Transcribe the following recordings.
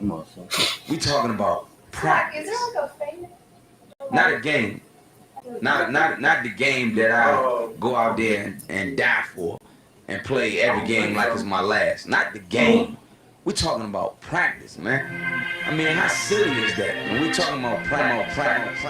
Come on, son. We talking about practice. Is there like a famous? Not a game. Not the game that I go out there and die for and play every game like it's my last. Not the game. We talking about practice, man. I mean, how silly is that? When we talking about practice.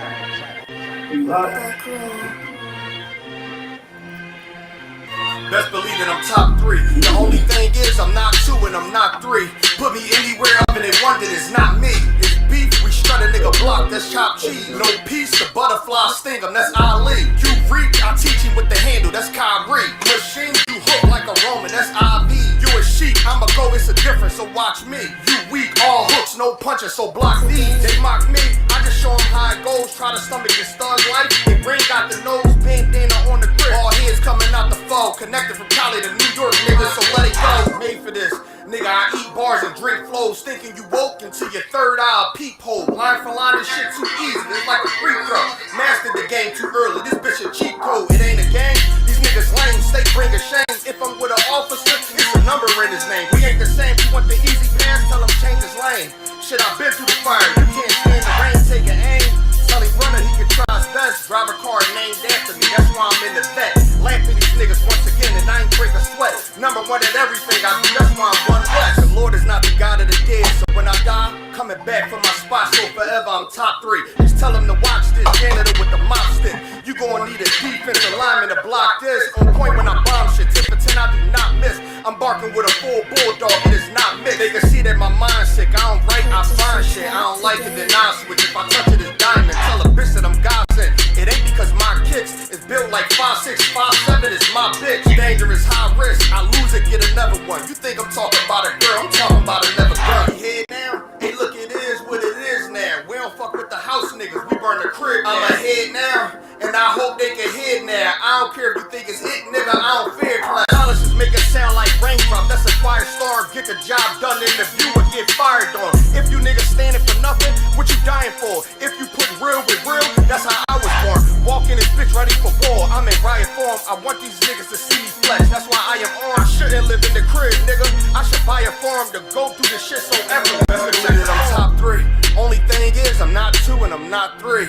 Best believe that I'm top 3. The only thing is I'm not 2 and I'm not 3. Put me anywhere up and they wonder it's not me. It's beef, we strut a nigga block, that's chopped cheese. No peace, the butterfly sting him, that's Ali. You reach, I teach him with the handle, that's Kyrie. Machine, you hook like a Roman, that's IV. You a sheep, I'ma go, it's a difference, so watch me. You weak, all hooks, no punches, so block these. They mock me, I just show them how it goes. Try to stomach this thug life. They bring out the nose, bandana on the grip. All heads coming out the foe, connected from Cali to New York, nigga, so let it go. Made for this. Nigga, I eat bars and drink flows, thinking you woke into your third eye peephole. Line for line, this shit too easy, it's like a free throw. Mastered the game too early, this bitch a cheat code. It ain't a game, these niggas lame, they bring a shame. If I'm with an officer, it's a number in his name. We ain't the same, you want the easy pass, tell him change his lane. Shit, I've been through the fire, you can't stand the rain, take an aim. Tell him runner, he can try his best. Drive a car named after me, that's why I'm in the vet. Laugh at these niggas once again and I ain't break a sweat. Number 1 at everything I do, that's why I'm one west. The Lord is not the God of the dead, so when I die, coming back for my spot, so forever I'm top 3. Just tell him to watch this janitor with the mop stick. You gon' need a defensive lineman to block this. On point when I bomb shit, 10 for 10 I do not miss. I'm barking with a full bulldog, it is not mixed. They can see that my mind's sick, I don't write, I find shit. I don't like it, then I switch. If I touch it, it's diamond. Tell a bitch that I'm godsend. It ain't because my kicks is built like 5'6", 5'7", it's my bitch. Dangerous, high risk, I lose it, get another one. You think I'm talking about a girl, I'm talking about another gun. Head now, hey look, it is what it is now. We don't fuck with the house niggas, we burn the crib now. I'm ahead now, and I hope they can head now. I don't care if you think it's it, nigga, I don't fear clown. Dollars make it sound like raindrop, that's a fire storm. Get the job done in the view and get fired on. If you niggas standing for nothing, what you dying for? If you put real with real, that's how I was born. Walk in this bitch ready for war, I'm in riot form. I want these niggas to see me flex, that's why I am on. I shouldn't live in the crib, nigga, I should buy a farm to go through this shit so effortless. Best believe that I'm top 3. Only thing is I'm not 2 and I'm not 3.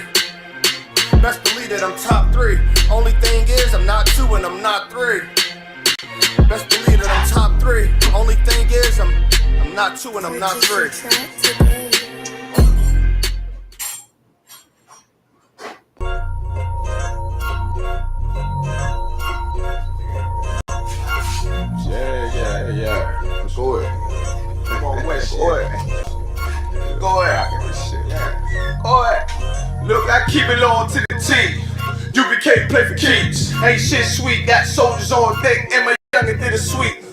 Best believe that I'm top 3. Only thing is I'm not 2 and I'm not 3. Best believe that I'm top 3. Only thing is I'm not 2 and I'm not 3. Yeah. Go ahead. Come on, West. Go ahead. Go ahead. Go ahead. Look, I keep it on to the T. UPK play for keeps. Ain't shit sweet. Got soldiers on deck and my youngin' did a sweep.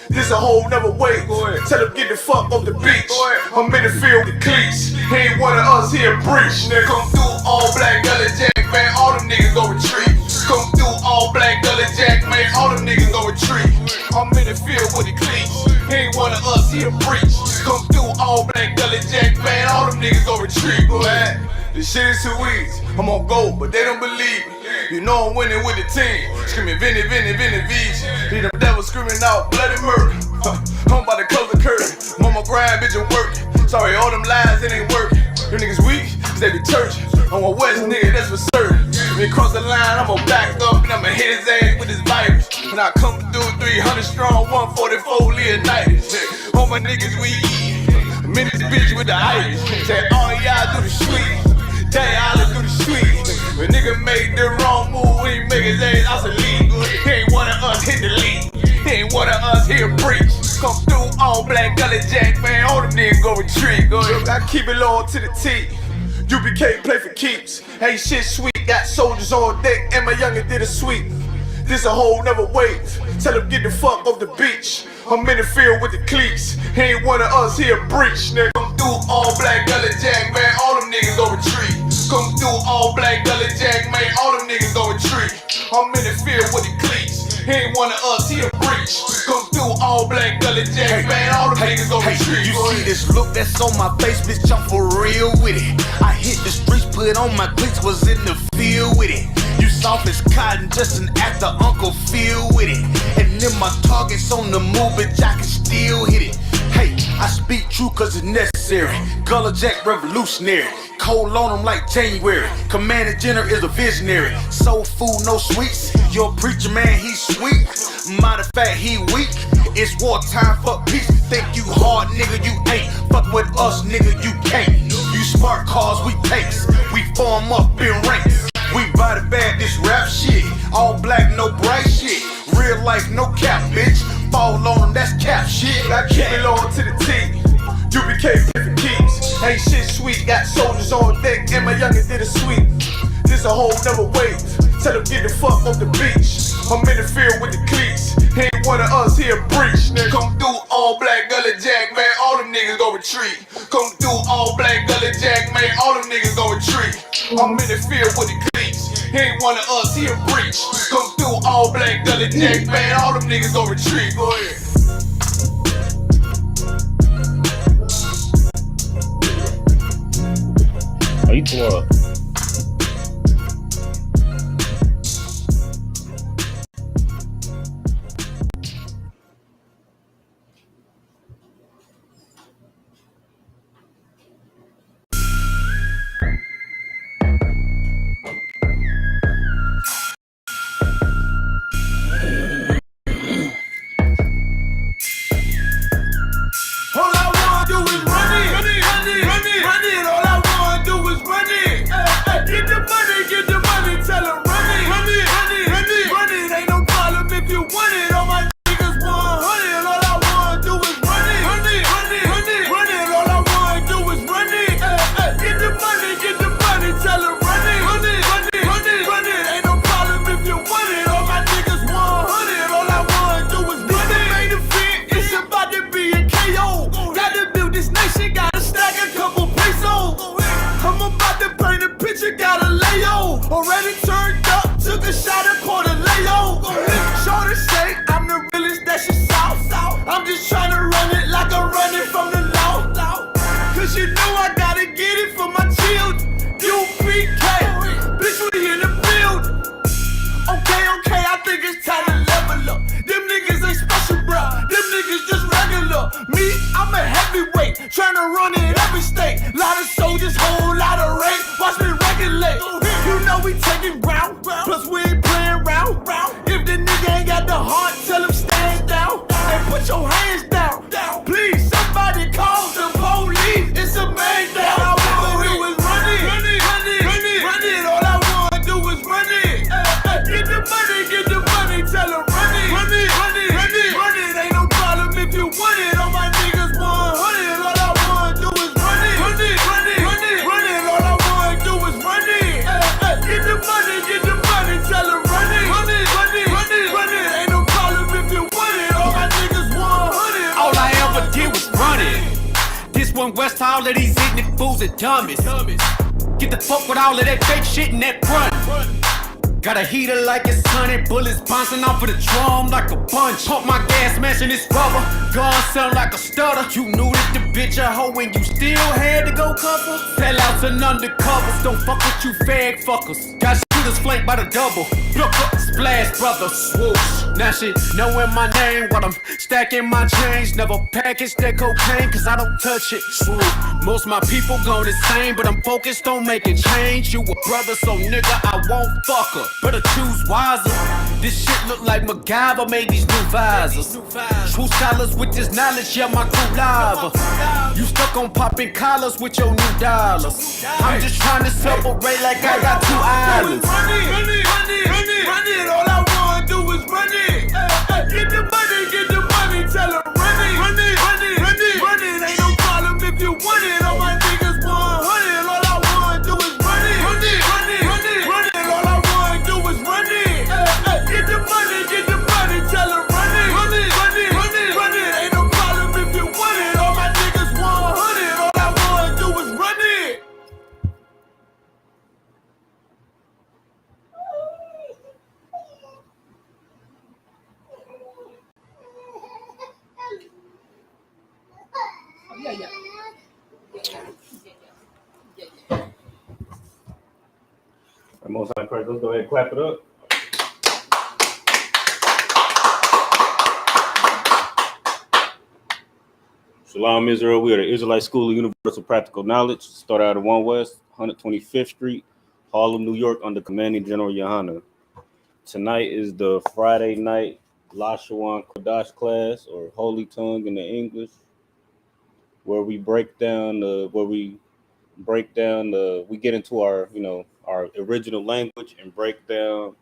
This a whole nother way. Tell him get the fuck off the beach. I'm in the field with cleats. He ain't one of us here breach. Nigga, come through all black gully jack, man. All them niggas go retreat. Come through all black gully jack, man. All them niggas go retreat. I'm in the field with the cleats. He ain't one of us here breach. Come through all black gully jack, man. All them niggas go retreat. This shit is too easy. I'm on go, but they don't believe me. You know I'm winning with the team. Screaming Vinny, Vision. Hear them devils screaming out bloody murder. I'm about to close the curtain. Mama grind, bitch, and work. Sorry, all them lies, it ain't working. You niggas weak, cause they be churchin'. I'm a West nigga, that's for certain. When he cross the line, I'ma back up and I'ma hit his ass with his virus. And I come through 300 strong, 144 Leonidas. All my niggas we eat. Minute bitch with the itis. Say all y'all do the sweet. Tell y'all to do the sweet. When nigga make the wrong move, when he make his ass out the league. He ain't one of us hit the league. He ain't one of us here preach. Come through all black gully jack, man. All them niggas go retreat. Go ahead. I keep it on to the T. UPK play for keeps. Ain't shit sweet. Got soldiers on deck and my youngin' did a sweep. This a whole nother wave. Tell him get the fuck off the beach. I'm in the field with the cleats. He ain't one of us here breach. Nigga, come through all black gully jack, man. All them niggas go retreat. Come through all black gully jack, man. All them niggas go retreat. I'm in the field with the cleats. He ain't one of us here breach. Come through all black gully jack, man. All them niggas go retreat. You see this look that's on my face, bitch? I'm for real with it. I hit the streets, put on my cleats, was in the field with it. You soft as cotton, just an actor, Uncle Phil with it. And then my target's on the move, bitch, I can still hit it. Hey, I speak true cause it's necessary. emissary. Gullah Jack revolutionary. Cold on him like January. Commander General is a visionary. Soul food, no sweets. Your preacher man, he's sweet. Matter of fact, he weak. It's wartime, fuck peace. Think you hard, nigga, you ain't. Fuck with us, nigga, you can't. You smart cars, we takes. We form up in ranks. We body bad, this rap shit. All black, no bright shit. Real life, no cap, bitch. Fall on them, that's cap shit. I keep it loyal to the team. UBK play for keeps. Ain't shit sweet. Got soldiers on deck and my youngin' did a sweep. This a whole nother wave. Tell them get the fuck off the beach. I'm in the field with the cleats. Ain't one of us here breach. Come through all black Gullah Jack, man. All them niggas go retreat. Come through all black Gullah Jack, man. All them niggas go retreat. I'm in the field with the cleats. Ain't one of us here breach. Come through all black Gullah Jack, man. All them niggas go retreat. Go ahead. Oh, you tore up. Already turned up, took a shot and poured a layo. Shorty say I'm the realest that she south. I'm just trying to run it like I'm running from the law. Cause you know I gotta get it for my children. UPK, bitch, we in the field. Okay, I think it's time to level up. Them niggas ain't special, bruh. Them niggas just regular. Me, I'm a heavyweight, trying to run it every state. Lot of soldiers, whole lot of rank. Watch me regulate. You know we taking round, plus we ain't playing round. If the nigga ain't got the heart, tell him stand down. And put your hands down. Please, somebody call the police. It's a man down. All I wanna do is run it. All I wanna do is run it. Get the money, tell him run it. Ain't no problem if you want it. All my niggas 100. All I wanna do is run it. All I wanna do is run it. Get the money, tell him run it. Ain't no problem if you want it. All my niggas 100. All I ever did was run it. This one west, all of these ignorant fools are dummies. Get the fuck with all of that fake shit and that front. Got a heater like it's 100, bullets bouncing off of the drum like a bunch. Pump my gas, smashing this rubber, gun sound like a stutter. You knew that the bitch a hoe and you still had to go cover. Sellouts and undercovers, don't fuck with you fag fuckers. Got shooters flanked by the double, splash brother, swoosh. Now shit knowing my name while I'm stacking my change. Never package that cocaine cause I don't touch it. Swoop. Most my people go the same, but I'm focused on making change. You a brother, so nigga I won't fuck her. Better choose wiser. This shit look like MacGyver made these new visors. True scholars with this knowledge, yeah, my crew lava. You stuck on popping collars with your new dollars. I'm just trying to separate like I got two islands. Run it. All I wanna do is run it. Get the money, tell him run it. Ain't no problem if you want it. All my niggas 100. All I wanna do is run it. All I wanna do is run it. Get the money, tell him run it. Ain't no problem if you want it. All my niggas 100. All I wanna do is run it. Most high Christ, let's go ahead and clap it up. Shalom, Israel. We are the Israelite School of Universal Practical Knowledge. Start out of 1 West, 125th Street, Harlem, New York, under Commanding General Yohana. Tonight is the Friday night Lashawan Qadash class, or Holy Tongue in the English, where we break down we get into our our original language and break down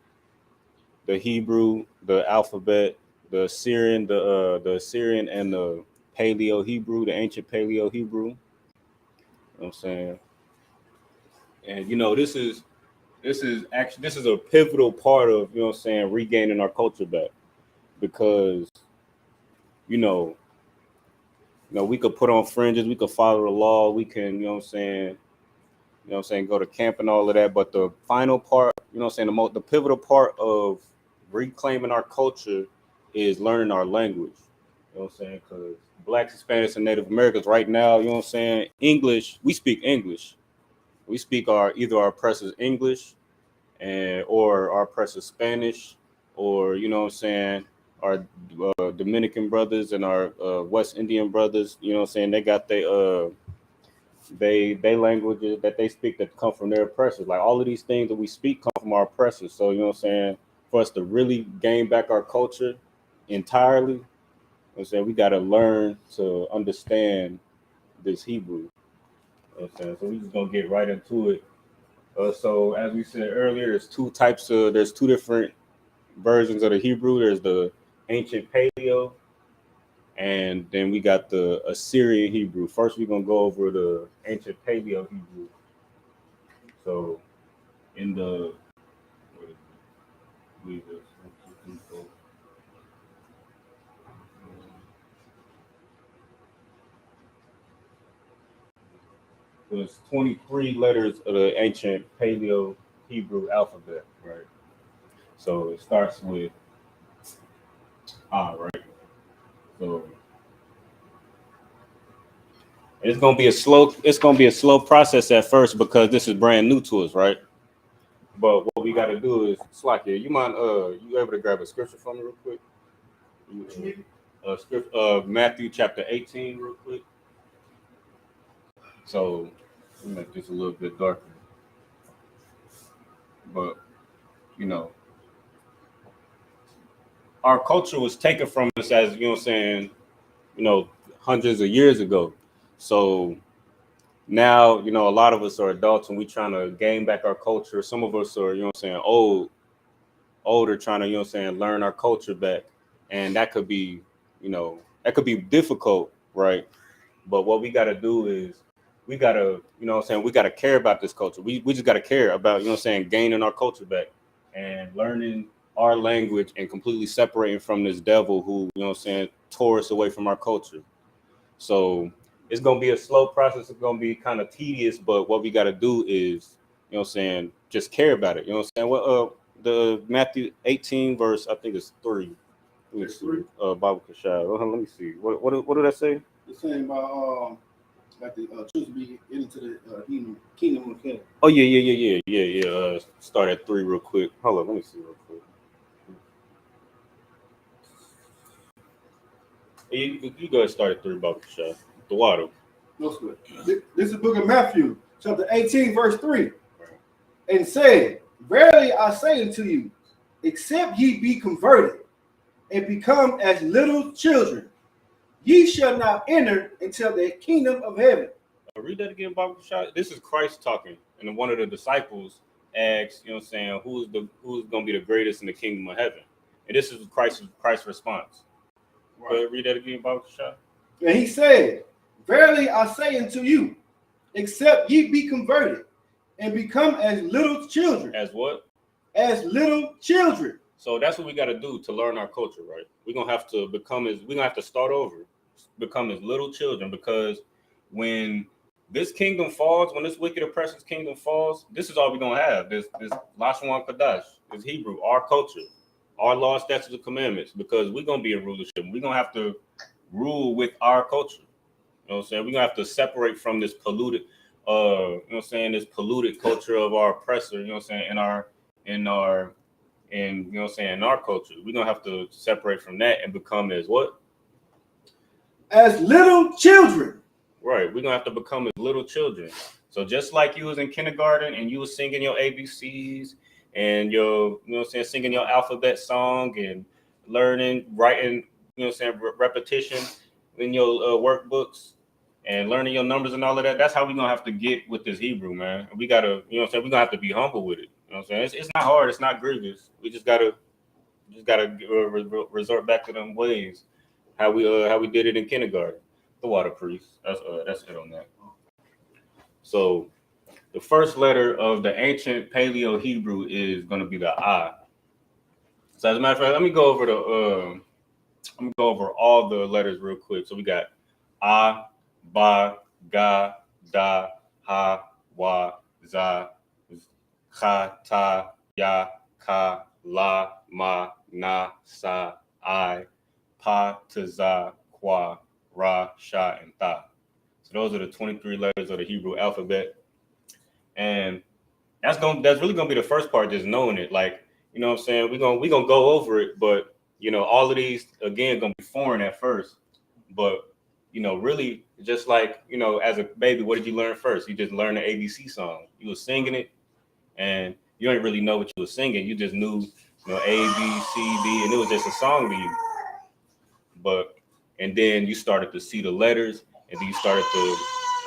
the Hebrew, the alphabet, the Assyrian, the Assyrian and the Paleo Hebrew, the ancient Paleo Hebrew. You know what I'm saying? And this is a pivotal part of, you know what I'm saying, regaining our culture back, because we could put on fringes, we could follow the law, we can, go to camp and all of that, but the final part, the pivotal part of reclaiming our culture is learning our language. You know what I'm saying? Because Blacks, Hispanics, and Native Americans right now, you know what I'm saying, English, we speak English. We speak either our oppressor's English or our oppressor's Spanish, or, you know what I'm saying, our Dominican brothers and our West Indian brothers, you know what I'm saying, they got they languages that they speak that come from their oppressors. Like, all of these things that we speak come from our oppressors. So, you know what I'm saying, for us to really gain back our culture entirely, you know what I'm saying, we got to learn to understand this Hebrew. You know what I'm saying? So we just gonna get right into it. So as we said earlier, there's two different versions of the Hebrew. There's the ancient Paleo, and then we got the Assyrian Hebrew. First, we're gonna go over the ancient Paleo Hebrew. So in the there's 23 letters of the ancient Paleo Hebrew alphabet, right? So it starts with right? So it's gonna be a slow process at first, because this is brand new to us, right? But what we got to do is, Slakia, you mind you able to grab a scripture for me real quick? Matthew chapter 18 real quick. So we make this a little bit darker, but our culture was taken from us, as you know what I'm saying, hundreds of years ago. So now, a lot of us are adults and we trying to gain back our culture. Some of us are, older, trying to, learn our culture back. And that could be, difficult, right? But what we got to do is we got to, we got to care about this culture. We just got to care about, gaining our culture back and learning our language and completely separating from this devil who, tore us away from our culture. So it's going to be a slow process. It's going to be kind of tedious, but what we got to do is, just care about it. You know what I'm saying? Well, the Matthew 18 verse, I think it's 3. Let me see. Bible Kashad. Let me see. What did I say? It's saying about choose to be into the kingdom of heaven. Oh yeah. Start at 3 real quick. Hold on, let me see real quick. You go ahead and start at 3, Bible Kashad. The water. No sweat. This is the book of Matthew, chapter 18, verse 3. And said, verily I say unto you, except ye be converted and become as little children, ye shall not enter into the kingdom of heaven. Read that again, Bible Shot. This is Christ talking, and one of the disciples asks, who's going to be the greatest in the kingdom of heaven? And this is Christ's response. Right. Read that again, Bible Shot. And he said, verily I say unto you, except ye be converted and become as little children. As what? As little children. So that's what we got to do to learn our culture, right? We're going to have to start over, become as little children, because when this kingdom falls, when this wicked oppressor's kingdom falls, this is all we're going to have. This Lashawan Qadash, this Hebrew, our culture, our law, statutes, and commandments, because we're going to be in rulership. We're going to have to rule with our culture. You know what I'm saying? We're going to have to separate from this polluted, this polluted culture of our oppressor, in our culture. We're going to have to separate from that and become as what? as little children. Right. We're gonna have to become as little children. So just like you was in kindergarten and you was singing your ABCs and your, you know what I'm saying, singing your alphabet song and learning, writing, you know what I'm saying, repetition in your workbooks and learning your numbers and all of that. That's how we're gonna have to get with this Hebrew, man. We gotta, you know what I'm saying, we're gonna have to be humble with it. You know what I'm saying? It's not hard, it's not grievous. We just gotta resort back to them ways. How we did it in kindergarten. The water priest. That's it on that. So the first letter of the ancient Paleo Hebrew is going to be the I. So as a matter of fact, let me go over all the letters real quick. So we got A, Ba, Ga, Da, Ha, Wa, Za, Cha, Ta, Ya, Ka, La, Ma, Na, Sa, I, Pa, Ta, Za, Kwa, Ra, Sha, and Ta. So those are the 23 letters of the Hebrew alphabet. And that's really gonna be the first part, just knowing it. Like, you know what I'm saying? We're gonna go over it, but you know, all of these again gonna be foreign at first. But you know, really just like, you know, as a baby, what did you learn first? You just learned the ABC song. You were singing it and you didn't really know what you were singing. You just knew, you know, A, B, C, D, and it was just a song to you. But and then you started to see the letters, and then you started to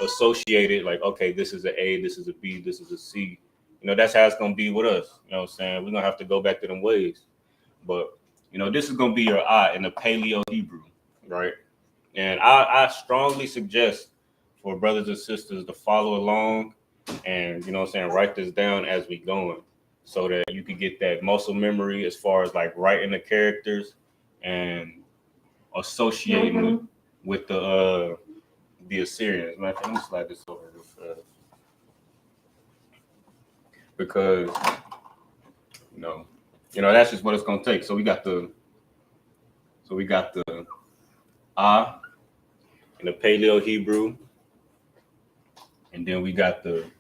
associate it, like, okay, this is an A, this is a B, this is a C. You know, that's how it's gonna be with us. You know what I'm saying? We're gonna have to go back to them ways. But you know, this is gonna be your I in the Paleo Hebrew, right? And I strongly suggest for brothers and sisters to follow along and, you know what I'm saying, write this down as we going so that you can get that muscle memory as far as like writing the characters and associating with the Assyrians. Man, let me slide this over real fast. Because you know that's just what it's gonna take. So we got the Ah in the Paleo Hebrew, and then we got the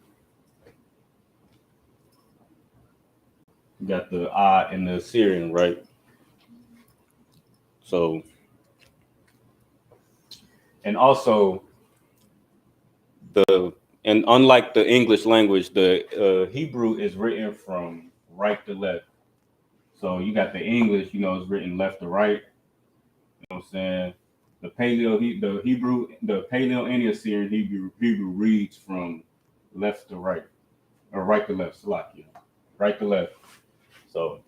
Ah in the Assyrian, right? So, and also and unlike the English language, the Hebrew is written from right to left. So you got the English, you know, it's written left to right. You know what I'm saying? The Paleo and the Assyrian Hebrew reads from left to right, or right to left. Salakia, right to left. So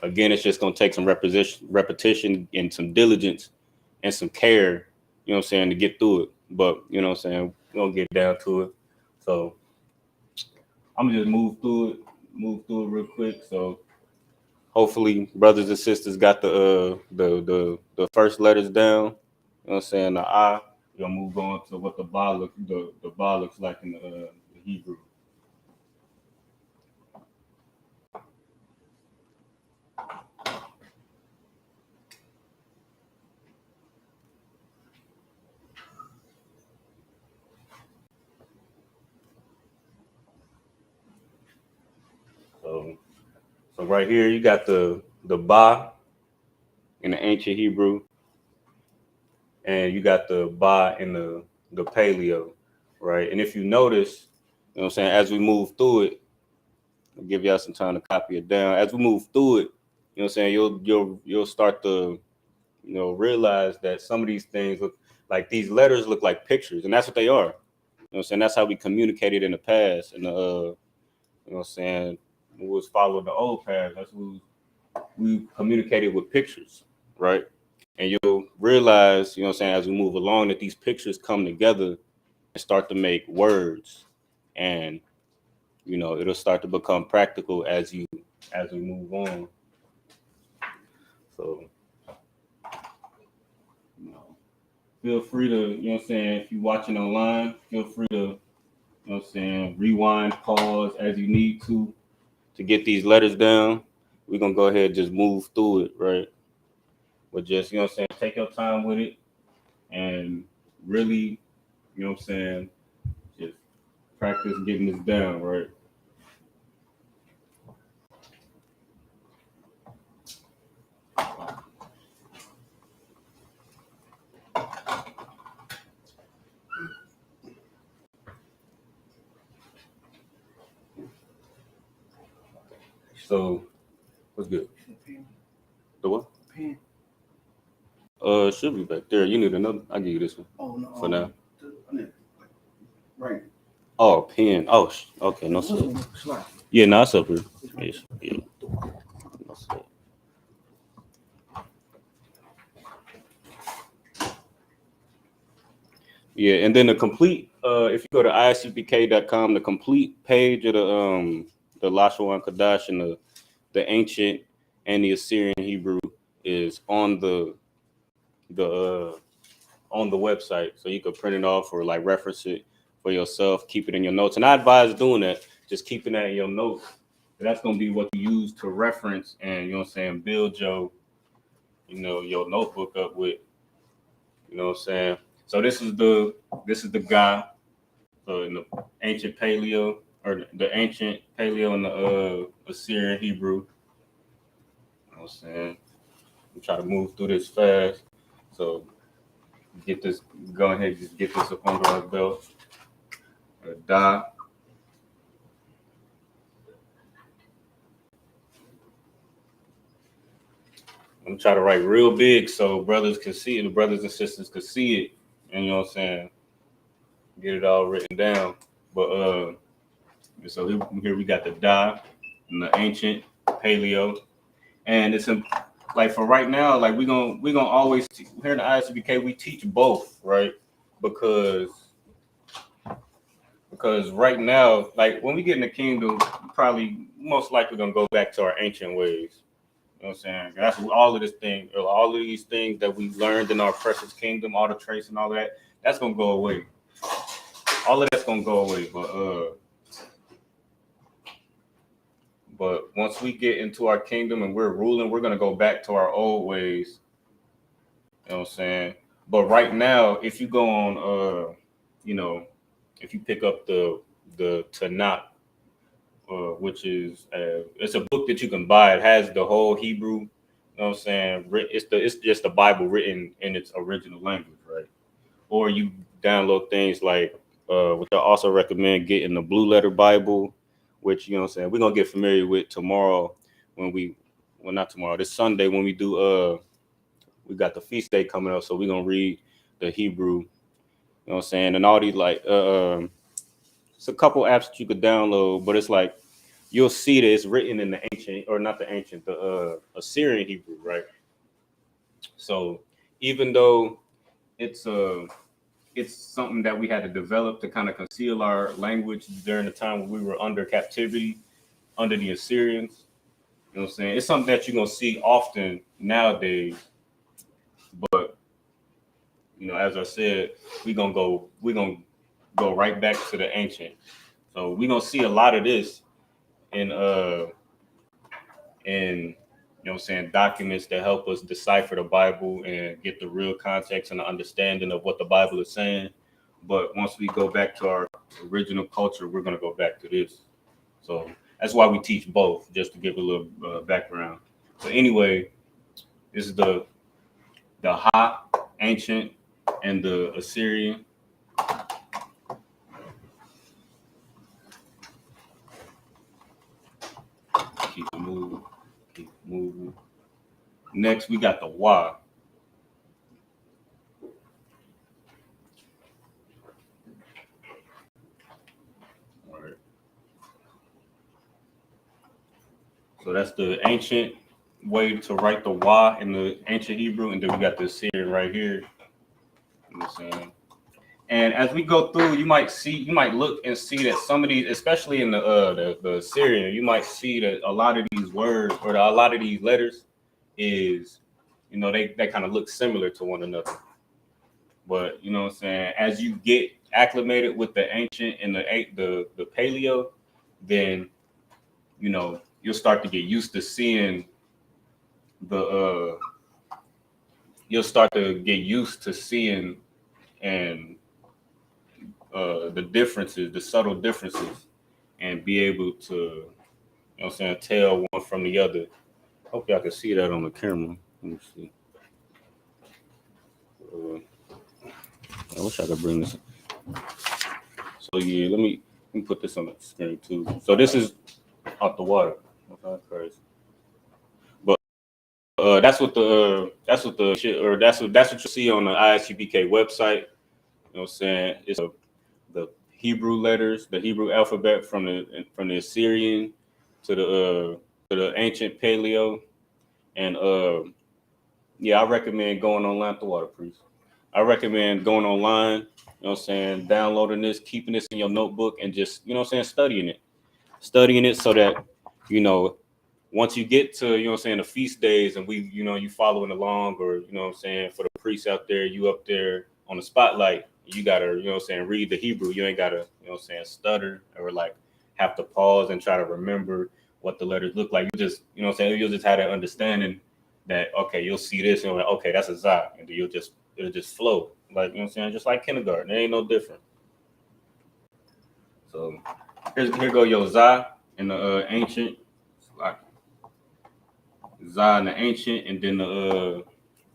again, it's just gonna take some repetition, and some diligence, and some care. You know what I'm saying, to get through it. But you know what I'm saying, we're gonna get down to it. So I'm gonna just move through it real quick. So hopefully brothers and sisters got the first letters down. You know what I'm saying? The I. We're gonna move on to what the Ba looks like in the Hebrew. So right here you got the Ba in the ancient Hebrew, and you got the Ba in the Paleo, right? And if you notice, you know what I'm saying, as we move through it, I'll give y'all some time to copy it down. As we move through it, you know what I'm saying, you'll start to, you know, realize that some of these things look like, these letters look like pictures, and that's what they are. You know what I'm saying? That's how we communicated in the past, and you know what I'm saying, we was following the old path. That's what we communicated with pictures, right? And you'll realize, you know what I'm saying, as we move along, that these pictures come together and start to make words, and you know, it'll start to become practical as we move on. So, you know, feel free to, you know what I'm saying, if you're watching online, feel free to, you know what I'm saying, rewind, pause as you need to get these letters down. We're gonna go ahead and just move through it, right? But just, you know what I'm saying, take your time with it and really, you know what I'm saying, just practice getting this down, right? So what's good? The what? Pen. Should be back there. You need another. I'll give you this one. Oh no. For now. Right. Oh, pen. Oh, okay. No sir. Yeah, no, it's up here. Yes, yeah. No sir. Yeah, and then the complete. If you go to ISUPK.com, the complete page of the Lashawan Qadash and the ancient and the Assyrian Hebrew is on the website, so you could print it off or like reference it for yourself, keep it in your notes. And I advise doing that, just keeping that in your notes. That's gonna be what you use to reference and, you know what I'm saying, build your, your notebook up with, you know what I'm saying. So this is the guy. So in the ancient paleo, or the ancient paleo and the Assyrian Hebrew. You know what I'm saying? I'm trying to move through this fast. So go ahead, just get this up under our belt. Die. I'm trying to write real big so brothers can see it, the brothers and sisters can see it, and you know what I'm saying, get it all written down. But so here we got the die and the ancient paleo, and it's like for right now, like we gonna always here in the ISUPK we teach both, right? Because right now, like when we get in the kingdom, probably most likely gonna go back to our ancient ways. You know what I'm saying? That's all of these things that we learned in our precious kingdom, all the traits and all that, that's gonna go away. All of that's gonna go away. But once we get into our kingdom and we're ruling, we're gonna go back to our old ways. You know what I'm saying? But right now, if you go on if you pick up the Tanakh, which is it's a book that you can buy. It has the whole Hebrew. You know what I'm saying? It's just the Bible written in its original language, right? Or you download things like which I also recommend getting the Blue Letter Bible, which, you know what I'm saying, we're gonna get familiar with tomorrow not tomorrow, this Sunday when we do we got the feast day coming up, so we're gonna read the Hebrew, you know what I'm saying, and all these like it's a couple apps that you could download, but it's like you'll see that it's written in the ancient, or not the ancient, the Assyrian Hebrew, right? So even though it's something that we had to develop to kind of conceal our language during the time when we were under captivity, under the Assyrians, you know what I'm saying? It's something that you're gonna see often nowadays, but as I said, we're gonna go right back to the ancient. So we're gonna see a lot of this in you know what I'm saying, documents that help us decipher the Bible and get the real context and the understanding of what the Bible is saying. But once we go back to our original culture, we're going to go back to this. So that's why we teach both, just to give a little background. So anyway, this is the ancient and the Assyrian. Keep moving. Next, we got the Y. All right. So that's the ancient way to write the Y in the ancient Hebrew, and then we got the Assyrian right here. You know what I'm saying? And as we go through, you might look and see that some of these, especially in the Assyrian, you might see that a lot of these words or a lot of these letters is, they kind of look similar to one another. But you know what I'm saying, as you get acclimated with the ancient and the paleo, then you'll start to get used to seeing and the differences, the subtle differences, and be able to, tell one from the other. Hope y'all can see that on the camera. Let me see. I wish I could bring this. So yeah, let me put this on the screen too. So this is out the water. That's crazy. But that's what the shit, or that's what you see on the ISUPK website. You know what I'm saying? It's the Hebrew letters, the Hebrew alphabet from the Assyrian to the ancient Paleo, and yeah, I recommend going online to water priest. I recommend going online. You know what I'm saying? Downloading this, keeping this in your notebook, and just you know what I'm saying, studying it so that you know once you get to you know what I'm saying the feast days and we you know you following along, or you know what I'm saying, for the priests out there, you up there on the spotlight, you gotta you know what I'm saying read the Hebrew. You ain't gotta you know what I'm saying stutter or like have to pause and try to remember what the letters look like. You just you know what I'm saying, you'll just have that understanding that okay, you'll see this and like, okay, that's a za, and then it'll just flow like you know what I'm saying, just like kindergarten. It ain't no different. So here go your za in the ancient, like za in the ancient, and then the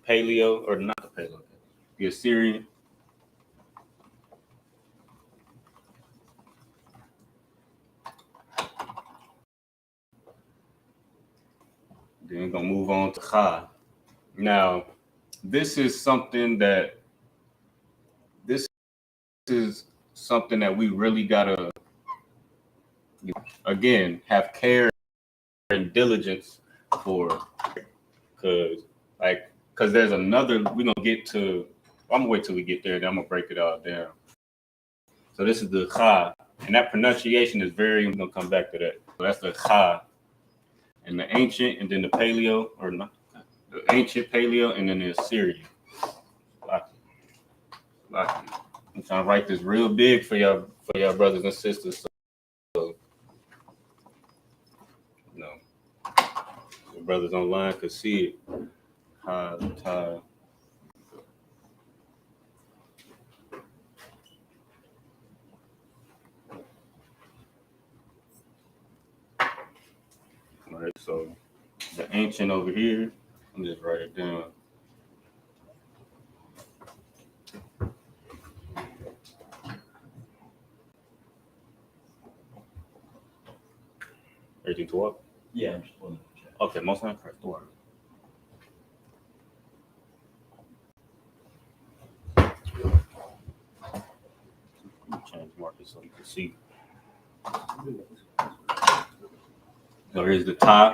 paleo, or not the paleo, the Assyrian. Then we're gonna move on to Cha. Now, this is something that we really gotta again have care and diligence for, because there's another we're gonna get to. I'm gonna wait till we get there, then I'm gonna break it all down. So this is the Cha, and that pronunciation is very. I'm gonna come back to that. So that's the Cha, and the ancient, and then the paleo, or not the ancient paleo, and then the Assyrian. I'm trying to write this real big for y'all brothers and sisters. So you know, the brothers online could see it. Ha, ta. All right, so the ancient over here, let me just write it down. Everything to up? Yeah, I'm just pulling the check. Okay, most time press the water. Change market so you can see. So here's the tie.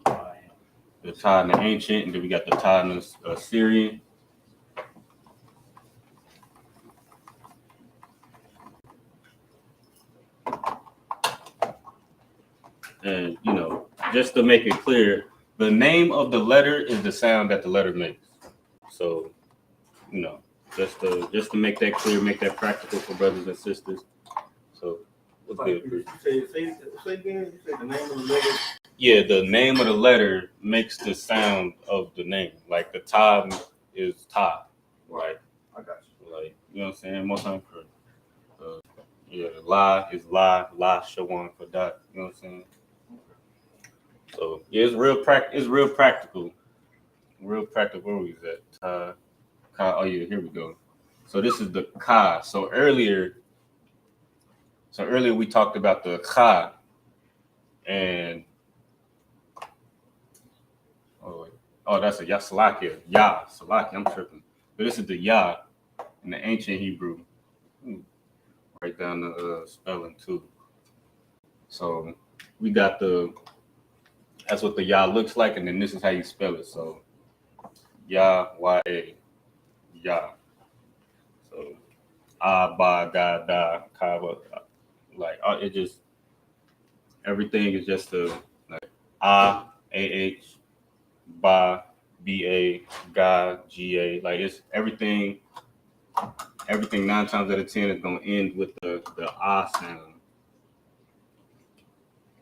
The tie in the ancient, and then we got the tie in the Assyrian. And you know, just to make it clear, the name of the letter is the sound that the letter makes. So, you know, just to make that clear, make that practical for brothers and sisters. So, what's good? Say again. You say the name of the letter. Yeah, the name of the letter makes the sound of the name. Like the ta is ta, right? I got you. Like you know what I'm saying. Most times, yeah, la is Lashawan for dot. You know what I'm saying. So yeah, it's real practical. Real practical. Where was that? Ka. Oh yeah, here we go. So this is the ka. So earlier we talked about the ka, and that's a Salakia. Salakia. I'm tripping. But this is the ya in the ancient Hebrew. Write down the spelling too. So we got that's what the ya looks like, and then this is how you spell it. So ya, Y-A, ya. So ba, ga, da, ka, like it just, everything is just like A-H, ba, B-A, ga, G-A. Like it's everything 9 times out of 10 is gonna end with the sound.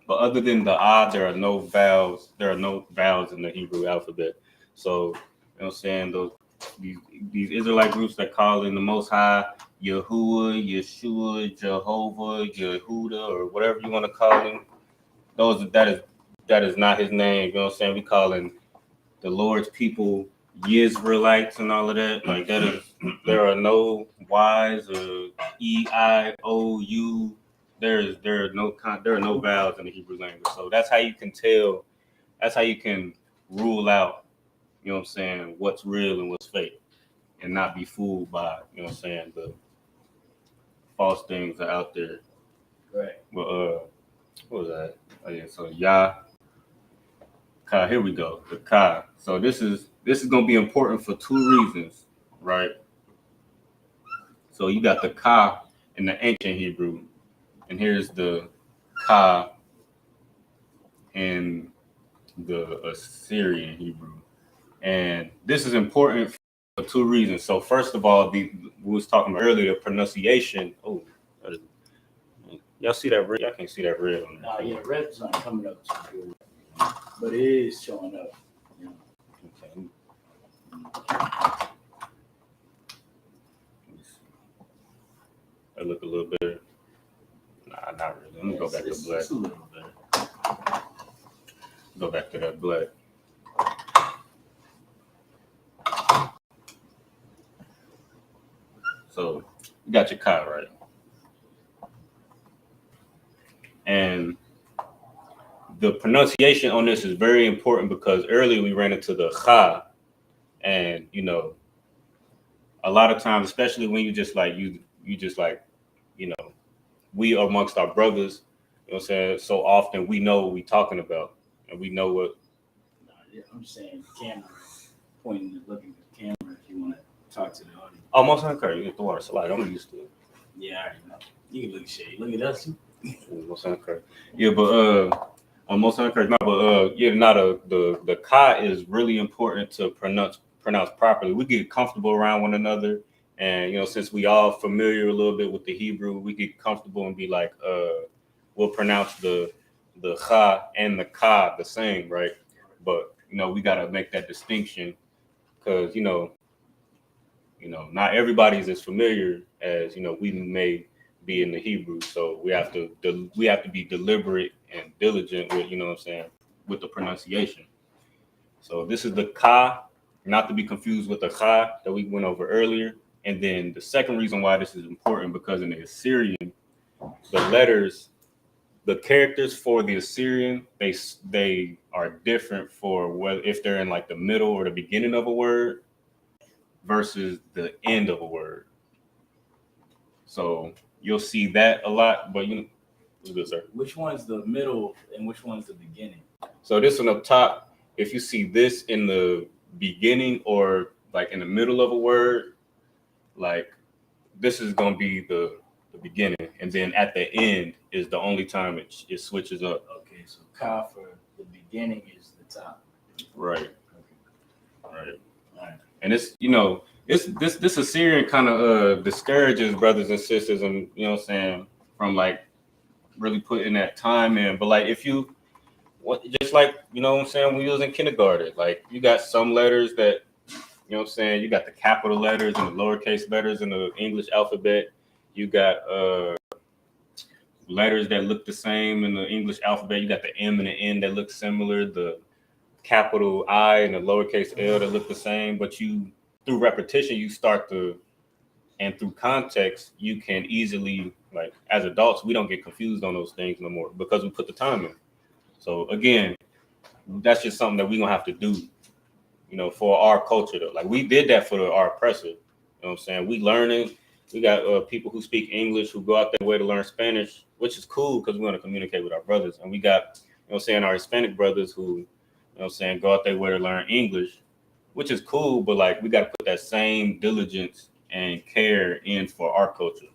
But other than the there are no vowels. There are no vowels in the Hebrew alphabet. So you know what I'm saying, these Israelite groups that call in the Most High Yahuwah, Yeshua, Jehovah, Yehuda, or whatever you want to call him, that is not his name. You know what I'm saying? We calling the Lord's people Yisraelites and all of that. Like there are no Y's or E-I-O-U there are no vowels in the Hebrew language. So that's how you can tell. That's how you can rule out, you know what I'm saying, what's real and what's fake, and not be fooled by, you know what I'm saying, the false things that are out there. Right. But what was that? Oh yeah, so Yah, Ka. Here we go. The Ka. So this is gonna be important for two reasons, right? So you got the Ka in the ancient Hebrew, and here's the Ka in the Assyrian Hebrew. And this is important for two reasons. So first of all, we was talking about earlier, pronunciation. Oh, y'all see that red? Y'all can't see that red on there. Nah, yeah, red's not coming up too good, but it is showing up. You know. Okay. That look a little better. Nah, not really. Let me go back to black. It's a little better. Go back to that black. So you got your Ka, right? And the pronunciation on this is very important because earlier we ran into the Cha, and you know, a lot of times, especially when you just like you just like, you know, we amongst our brothers, you know what I'm saying? So often we know what we're talking about, and we know what. Nah, yeah, I'm just saying the camera, pointing and looking at the camera if you want to talk to the audience. Oh, most uncouraged. You get the water slide. I'm used to it. Yeah, I already know. You can look at shade. Look at us. Most uncouraged. Yeah, but on most uncouraged, no, but yeah, not the Ka is really important to pronounce properly. We get comfortable around one another, and you know, since we all familiar a little bit with the Hebrew, we get comfortable and be like, we'll pronounce the Cha and the Ka the same, right? But you know, we gotta make that distinction because you know, not everybody's as familiar as you know we may be in the Hebrew, so we have to be deliberate and diligent with, you know what I'm saying, with the pronunciation. So this is the Ka, not to be confused with the Cha that we went over earlier. And then the second reason why this is important, because in the Assyrian, the characters for the Assyrian, they are different for whether if they're in like the middle or the beginning of a word versus the end of a word. So you'll see that a lot, but you know, what's good, sir? Which one's the middle and which one's the beginning? So this one up top, if you see this in the beginning or like in the middle of a word, like this is gonna be the beginning, and then at the end is the only time it switches up. Okay, so Ka for the beginning is the top. Right. Okay. Right. All right. And it's, you know, this Assyrian kind of discourages brothers and sisters, and you know what I'm saying, from like really putting that time in. But like if you just like, you know what I'm saying, when you was in kindergarten, like you got some letters that, you know what I'm saying, you got the capital letters and the lowercase letters in the English alphabet. You got letters that look the same in the English alphabet. You got the M and the N that look similar, the capital I and the lowercase L that look the same, but you, through repetition, you start to, and through context, you can easily, like as adults, we don't get confused on those things no more because we put the time in. So again, that's just something that we're gonna have to do, you know, for our culture though. Like we did that for our oppressor. You know what I'm saying? We learning. We got people who speak English who go out their way to learn Spanish, which is cool because we want to communicate with our brothers. And we got, you know what I'm saying, our Hispanic brothers who, you know what I'm saying, go out their way to learn English, which is cool, but like we got to put that same diligence and care in for our culture.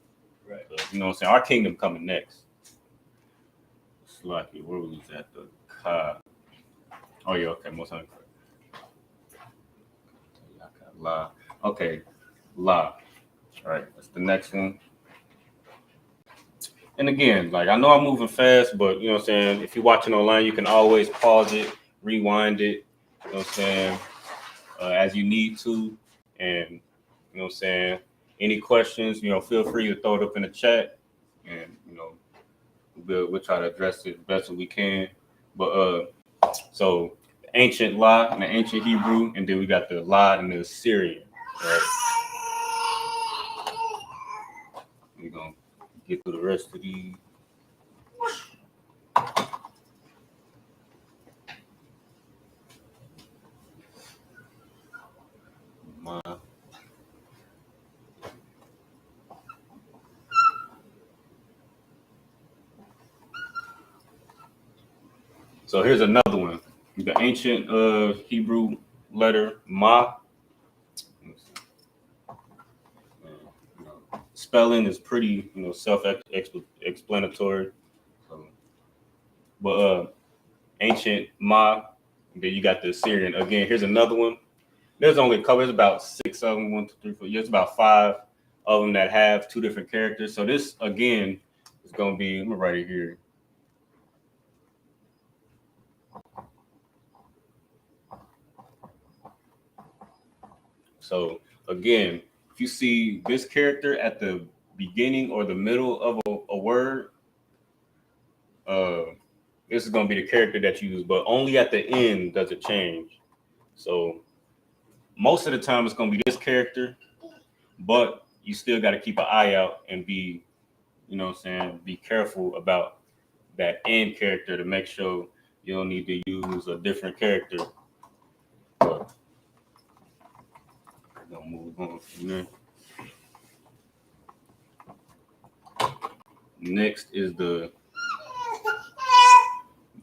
Right. So, you know what I'm saying? Our kingdom coming next. Lucky, where was that? The Ka. Oh yeah, okay, most of La. Okay, La. All right, that's the next one. And again, like I know I'm moving fast, but you know what I'm saying, if you're watching online, you can always pause it, rewind it, you know what I'm saying, as you need to. And you know what I'm saying, any questions, you know, feel free to throw it up in the chat, and you know, we'll try to address it best as we can. But so ancient La and the ancient Hebrew, and then we got the La and the Assyrian. Right? We're gonna get through the rest of these. So here's another one. The ancient Hebrew letter Ma. Spelling is pretty, self-explanatory. But ancient Ma. And then you got the Assyrian. Again, here's another one. There's only a couple. There's about 6 of them. 1, 2, 3, 4. There's about 5 of them that have 2 different characters. So this again is gonna be. I'm gonna write it here. So again, if you see this character at the beginning or the middle of a word, this is gonna be the character that you use, but only at the end does it change. So most of the time it's gonna be this character, but you still got to keep an eye out and be, be careful about that end character to make sure you don't need to use a different character. But we're gonna move on from there. Next is the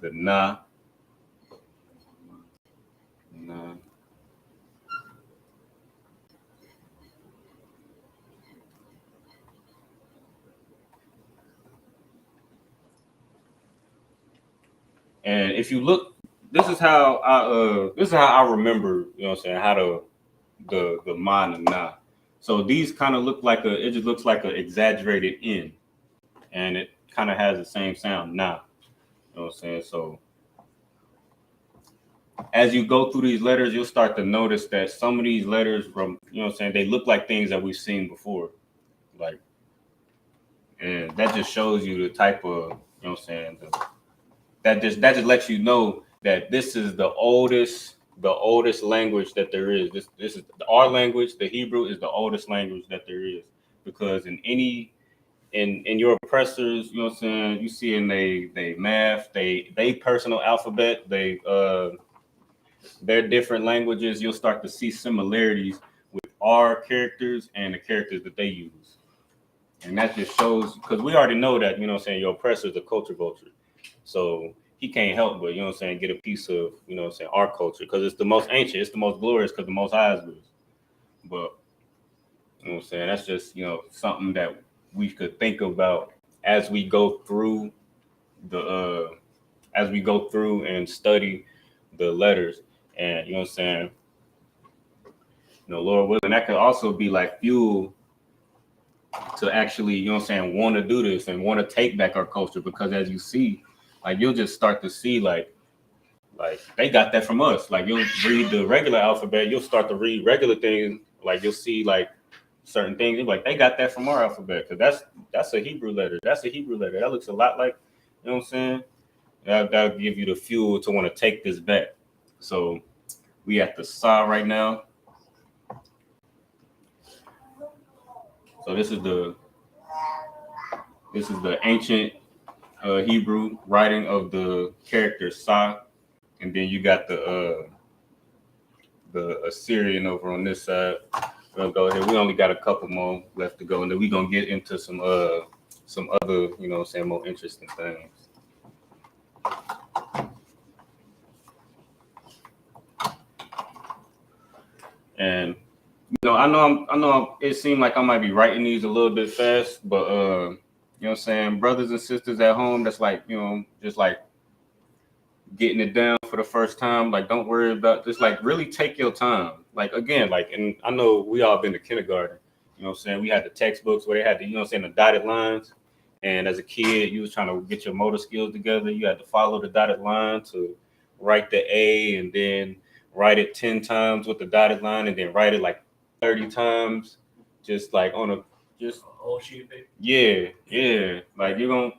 na. And if you look, this is how I remember, how the ma and na. So these kind of look like it just looks like an exaggerated N, and it kind of has the same sound na. You know what I'm saying? So as you go through these letters, you'll start to notice that some of these letters from, they look like things that we've seen before. Like, and that just shows you the type of, that just lets you know that this is the oldest language that there is. This is our language. The Hebrew is the oldest language that there is, because in your oppressors, you see in they math, they personal alphabet, their different languages, you'll start to see similarities with our characters and the characters that they use. And that just shows, because we already know that, your oppressor is a culture vulture. So he can't help but, get a piece of, our culture, because it's the most ancient, it's the most glorious, because the Most High is. But, that's just, something that we could think about as we go through and study the letters. And, Lord willing, that could also be like fuel to actually, want to do this and want to take back our culture, because as you see, like, you'll just start to see like they got that from us. Like, you'll read the regular alphabet, you'll start to read regular things, like you'll see like certain things, like they got that from our alphabet, because that's a Hebrew letter. That's a Hebrew letter. That looks a lot like, that'll give you the fuel to want to take this back. So we at the Sa right now. So this is the ancient Hebrew writing of the character Sa, and then you got the Assyrian over on this side. We're gonna go ahead. We only got a couple more left to go, and then we're gonna get into some other, more interesting things. And I know it seemed like I might be writing these a little bit fast, but brothers and sisters at home, that's like, just like getting it down for the first time, like, don't worry about this, like, really take your time. Like, again, like, and I know we all been to kindergarten, we had the textbooks where they had the, the dotted lines, and as a kid, you was trying to get your motor skills together, you had to follow the dotted line to write the A, and then write it 10 times with the dotted line, and then write it like 30 times, just like on a whole sheet of paper. Yeah. Like, you're gonna,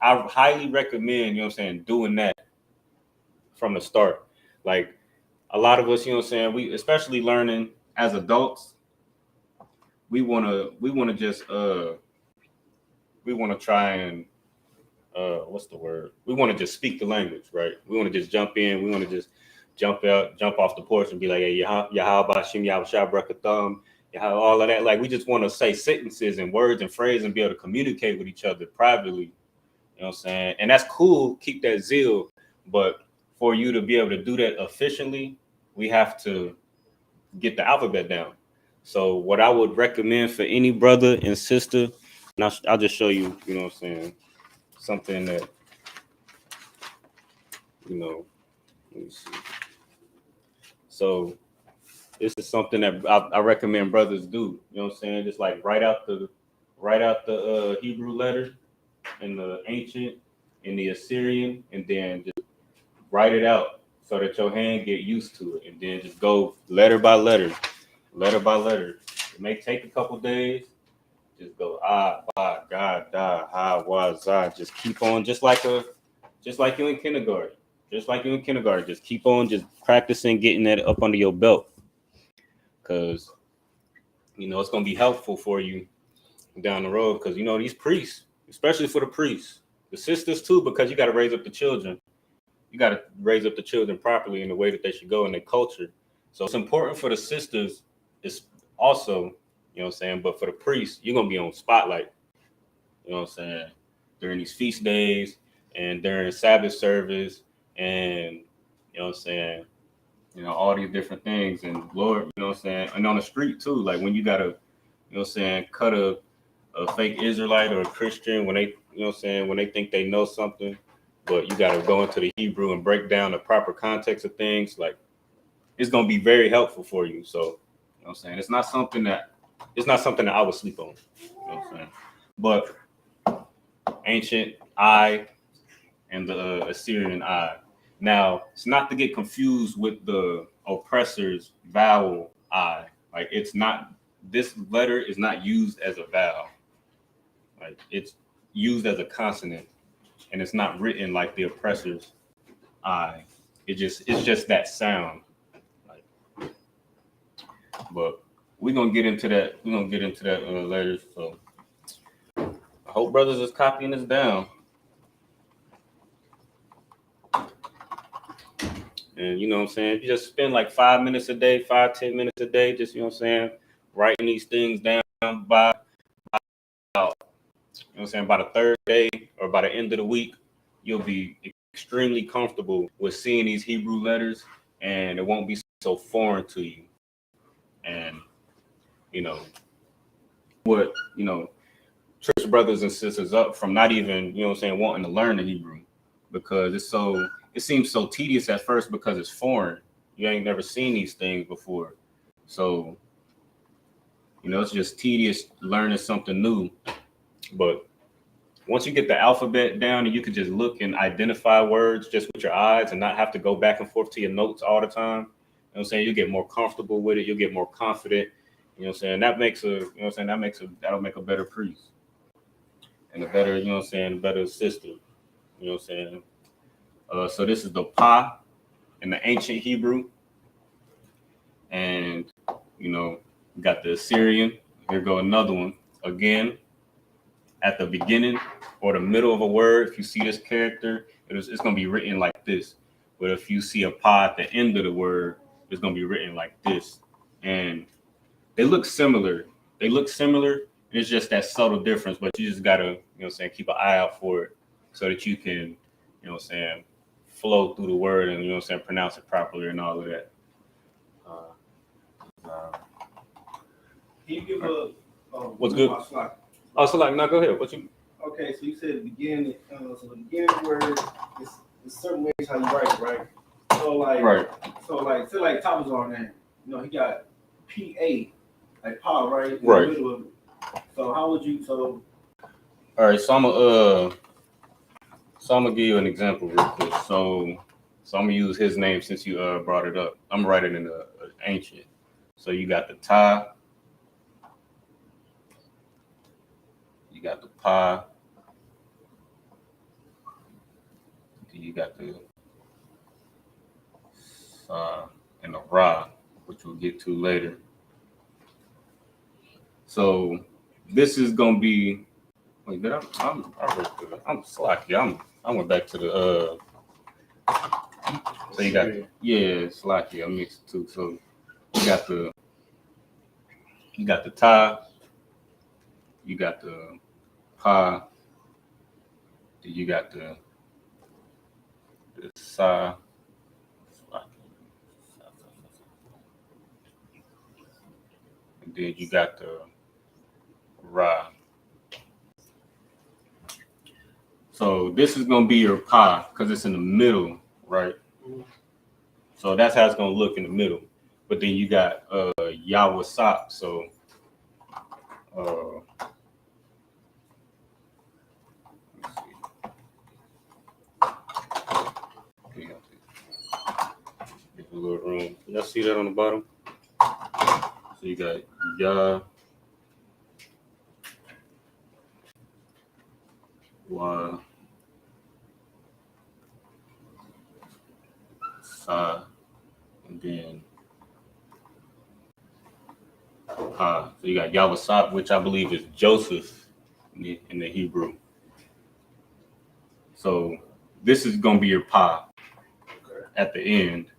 I highly recommend, doing that from the start. Like, a lot of us, we, especially learning as adults, we wanna just we wanna try and what's the word? We want to just speak the language, right? We want to just jump in. We want to just jump off the porch and be like, hey, Yahweh Bashim Yahweh Brakathum, all of that. Like, we just want to say sentences and words and phrases and be able to communicate with each other privately, You know what I'm saying? And that's cool. Keep that zeal. But for you to be able to do that efficiently, we have to get the alphabet down. So what I would recommend for any brother and sister, and I'll just show you, you know what I'm saying, something that, you know, let me see. So this is something that I recommend brothers do. You know what I'm saying? Just like write out the Hebrew letter in the ancient, in the Assyrian, and then just write it out so that your hand get used to it, and then just go letter by letter. It may take a couple days. Just go ba, God, da, ha, wa, za. Just keep on, just like you in kindergarten. Just keep on, just practicing, getting that up under your belt, because you know it's gonna be helpful for you down the road. Because you know these priests, especially for the priests, the sisters too, because you got to raise up the children. You got to raise up the children properly in the way that they should go in their culture. So it's important for the sisters. It's also, you know what I'm saying, but for the priests, you're gonna be on spotlight. You know what I'm saying, during these feast days and during Sabbath service, and you know what I'm saying, you know, all these different things. And Lord, you know what I'm saying, and on the street too, like when you gotta, you know what I'm saying, cut a fake Israelite or a Christian when they, you know what I'm saying, when they think they know something, but you gotta go into the Hebrew and break down the proper context of things. Like it's gonna be very helpful for you. So, you know what I'm saying, it's not something that I would sleep on. You know what I'm saying? But ancient I and the Assyrian I. Now, it's not to get confused with the oppressor's vowel I. Like it's not, this letter is not used as a vowel. Like it's used as a consonant, and it's not written like the oppressor's I. It's just that sound. Like, but we're gonna get into that. Later. So I hope brothers is copying this down. And you know what I'm saying? If you just spend like 5 minutes a day, 5-10 minutes a day, just, you know what I'm saying, writing these things down by you know what I'm saying, by the third day or by the end of the week, you'll be extremely comfortable with seeing these Hebrew letters, and it won't be so foreign to you. And you know what, you know, trips brothers and sisters up from not even, you know what I'm saying, wanting to learn the Hebrew, because it seems so tedious at first because it's foreign. You ain't never seen these things before. So, you know, it's just tedious learning something new. But once you get the alphabet down and you can just look and identify words just with your eyes and not have to go back and forth to your notes all the time, you know what I'm saying, you get more comfortable with it, you'll get more confident. You know what I'm saying? That'll make a better priest and a better, you know what I'm saying, better sister. You know what I'm saying? So this is the Pa in the ancient Hebrew. And, you know, we got the Assyrian. Here go another one. Again, at the beginning or the middle of a word, if you see this character, it's going to be written like this. But if you see a Pa at the end of the word, it's going to be written like this. And they look similar. And it's just that subtle difference. But you just got to, you know what I'm saying, keep an eye out for it so that you can, you know what I'm saying, flow through the word and, you know what I'm saying, pronounce it properly and all of that. Can you give a what's good? Oh, so like, no, go ahead. Okay, so you said the beginning. So the beginning word is certain ways how you write it, right? So like, right. So like, say like Thomas on there. You know, he got P-A, like Pa, right? In right. The middle of it. So how would you? So. All right. So I'm gonna give you an example real quick. So I'm gonna use his name since you brought it up. I'm writing in the ancient. So you got the Ta, you got the Pa, you got the Sa, and the Ra, which we'll get to later. So this is gonna be. Wait, did I'm slacky. I went back to the so you got slacky. I mixed two. So you got the Ta, you got the Pa, You got the Sa. And then you got the Ra. So this is gonna be your Pa because it's in the middle, right? So that's how it's gonna look in the middle. But then you got Yawasak. So let's see. Give a little room. Y'all see that on the bottom? So you got Ya Wa Sa, and then Pa. So you got Yawasap, which I believe is Joseph in the Hebrew. So this is gonna be your Pa at the end,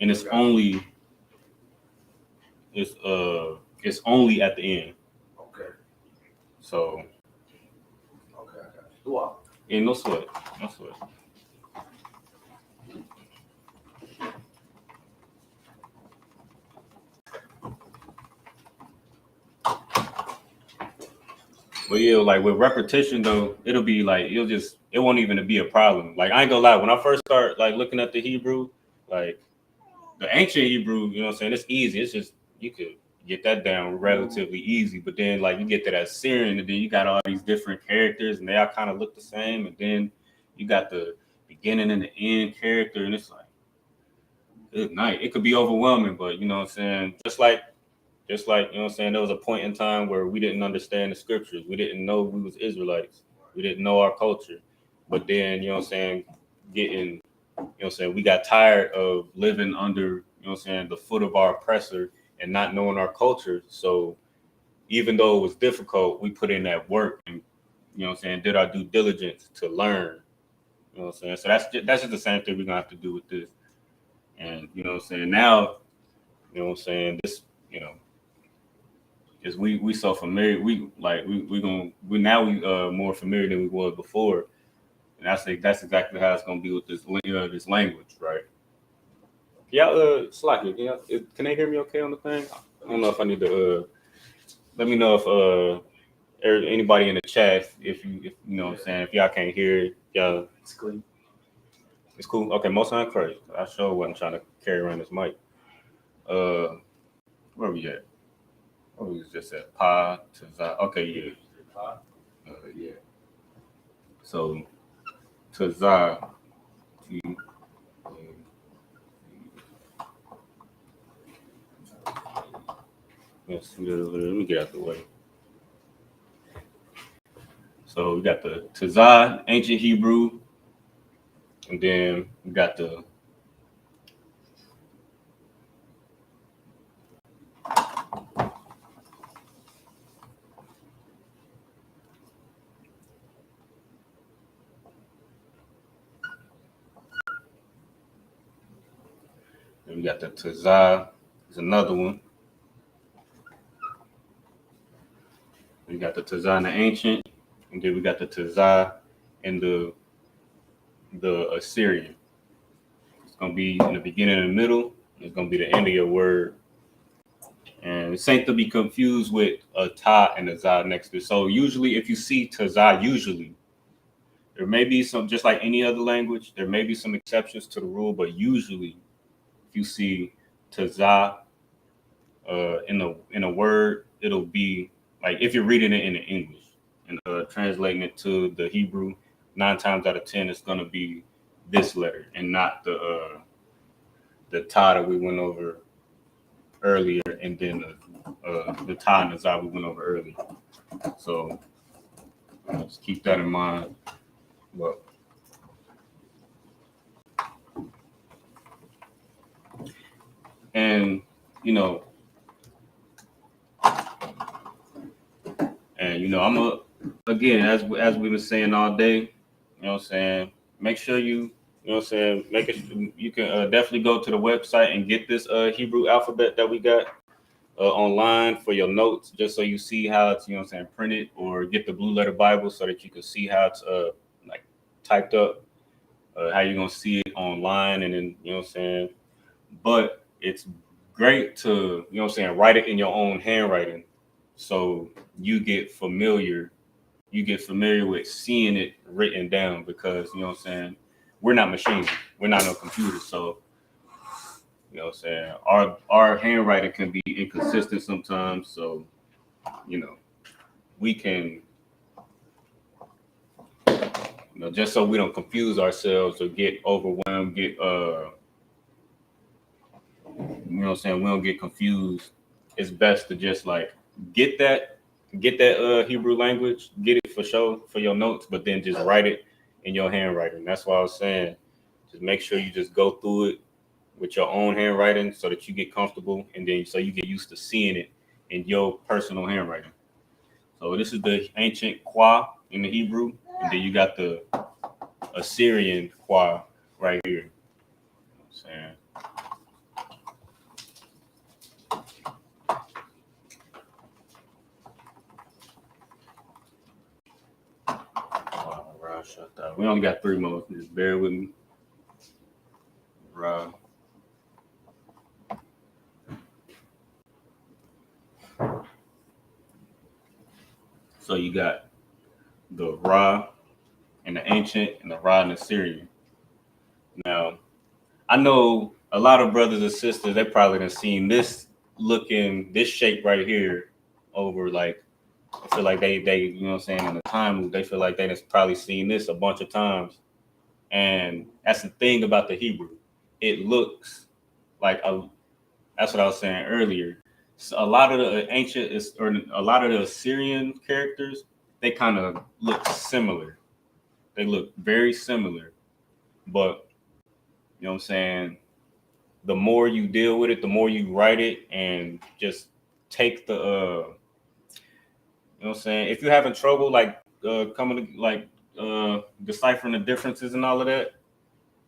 and it's only at the end. Okay. So Okay. Wow. yeah, no sweat. But yeah, like with repetition though, it'll be like it won't even be a problem. Like I ain't gonna lie, when I first start like looking at the Hebrew, like the ancient Hebrew, you know what I'm saying, it's easy. It's just you could get that down relatively easy. But then like you get to that Syrian, and then you got all these different characters, and they all kind of look the same. And then you got the beginning and the end character, and it's like good night. It could be overwhelming, but you know what I'm saying, just like you know what I'm saying, there was a point in time where we didn't understand the scriptures. We didn't know we was Israelites. We didn't know our culture. But then, you know what I'm saying, you know what I'm saying, we got tired of living under, you know what I'm saying, the foot of our oppressor and not knowing our culture. So even though it was difficult, we put in that work and, you know what I'm saying, did our due diligence to learn. You know what I'm saying? So that's just the same thing we're going to have to do with this. And, you know what I'm saying, now, you know what I'm saying, this, you know, is we so familiar. We more familiar than we was before, and that's exactly how it's gonna be with this language, right? Yeah, Slacky, can they hear me okay on the thing? I don't know if I need to. Let me know if anybody in the chat, if you know what I'm saying, if y'all can't hear it, y'all. It's clean. It's cool. Okay, most time crazy. I sure wasn't trying to carry around this mic. Where we at? Oh, we just said Pa to Za. Okay, yeah. Yeah. So to Za. Let me get out the way. So we got the Tazah, ancient Hebrew, and then we got the Tazah. There's another one. We got the Tazah and the ancient, and then we got the Tazah and the Assyrian. It's gonna be in the beginning and the middle. It's gonna be the end of your word. And it's ain't to be confused with a ta and a za next to it. So usually if you see Tazah, there may be some, just like any other language, there may be some exceptions to the rule, but usually if you see Tazah in a word, it'll be like if you're reading it in the English and translating it to the Hebrew, 9 times out of 10 it's gonna be this letter and not the ta that we went over earlier, and then the ta and the za we went over earlier. So let's keep that in mind. But and I'm again, as we've been saying all day, you know what I'm saying, make sure you know what I'm saying, make it, you can definitely go to the website and get this Hebrew alphabet that we got online for your notes, just so you see how it's, you know what I'm saying, printed, or get the Blue Letter Bible so that you can see how it's typed up, how you're gonna see it online, and then you know what I'm saying. But it's great to you know what I'm saying write it in your own handwriting, so you get familiar. You get familiar with seeing it written down because you know what I'm saying. We're not machines. We're not no computers, so. You know what I'm saying? Our handwriting can be inconsistent sometimes, so you know, we can you know, just so we don't confuse ourselves or get overwhelmed, get you know what I'm saying, we don't get confused. It's best to just like get that Hebrew language, get it for show for your notes, but then just write it in your handwriting. That's why I was saying just make sure you just go through it with your own handwriting so that you get comfortable and then so you get used to seeing it in your personal handwriting. So this is the ancient Qua in the Hebrew, and then you got the Assyrian Qua right here. You know what I'm saying? We only got 3 more. Just bear with me. Ra. So you got the Ra and the ancient and the Ra and the Syrian. Now, I know a lot of brothers and sisters, they probably done seen this shape right here over like, I feel like they you know what I'm saying, in the time, they feel like they have probably seen this a bunch of times. And that's the thing about the Hebrew. It looks like that's what I was saying earlier. So a lot of the ancient or a lot of the Assyrian characters, they kind of look similar. They look very similar, but you know what I'm saying? The more you deal with it, the more you write it and just take the, you know what I'm saying? If you're having trouble, like coming to like deciphering the differences and all of that,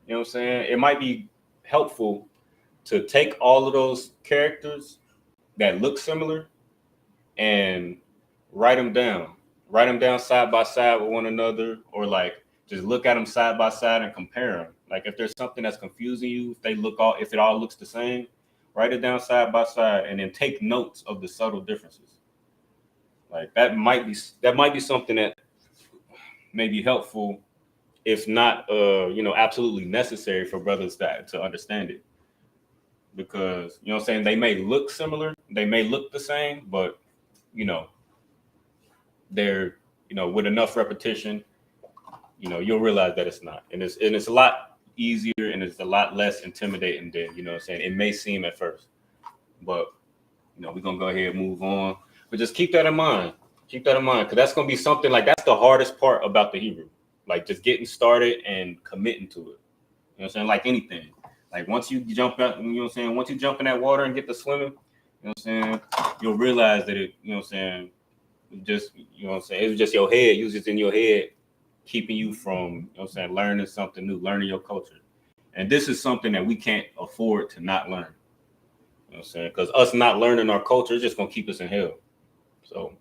you know what I'm saying? It might be helpful to take all of those characters that look similar and write them down side by side with one another, or like just look at them side by side and compare them. Like if there's something that's confusing you, if it all looks the same, write it down side by side and then take notes of the subtle differences. Like that might be something that may be helpful, if not you know, absolutely necessary for brothers to understand it. Because you know what I'm saying, they may look similar, they may look the same, but you know, they're, you know, with enough repetition, you know, you'll realize that it's not. And it's a lot easier and it's a lot less intimidating than, you know what I'm saying, it may seem at first. But, you know, we're going to go ahead and move on. But just keep that in mind. Keep that in mind, because that's going to be something like, that's the hardest part about the Hebrew. Like just getting started and committing to it. You know what I'm saying? Like anything. Like once you jump out, you know what I'm saying? Once you jump in that water and get to swimming, you know what I'm saying? You'll realize that it, you know what I'm saying? Just, you know what I'm saying? It was just your head. You was just in your head, keeping you from, you know what I'm saying, learning something new, learning your culture. And this is something that we can't afford to not learn. You know what I'm saying? Because us not learning our culture is just going to keep us in hell. So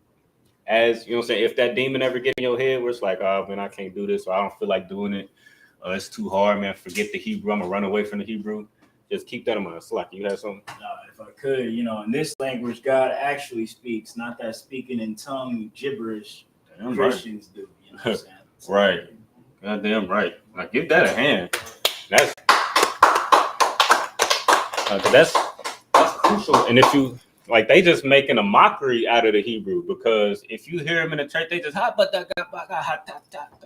as, you know what I'm saying, if that demon ever get in your head where it's like, oh, man, I can't do this, or I don't feel like doing it, it's too hard, man, forget the Hebrew, I'm going to run away from the Hebrew. Just keep that in mind. Slack, you have something? If I could, you know, in this language, God actually speaks, not that speaking in tongue gibberish Christians do. You know what I'm saying? So, right. Goddamn right. Like, give that a hand. That's crucial. And if you, like, they just making a mockery out of the Hebrew, because if you hear them in the church, they just,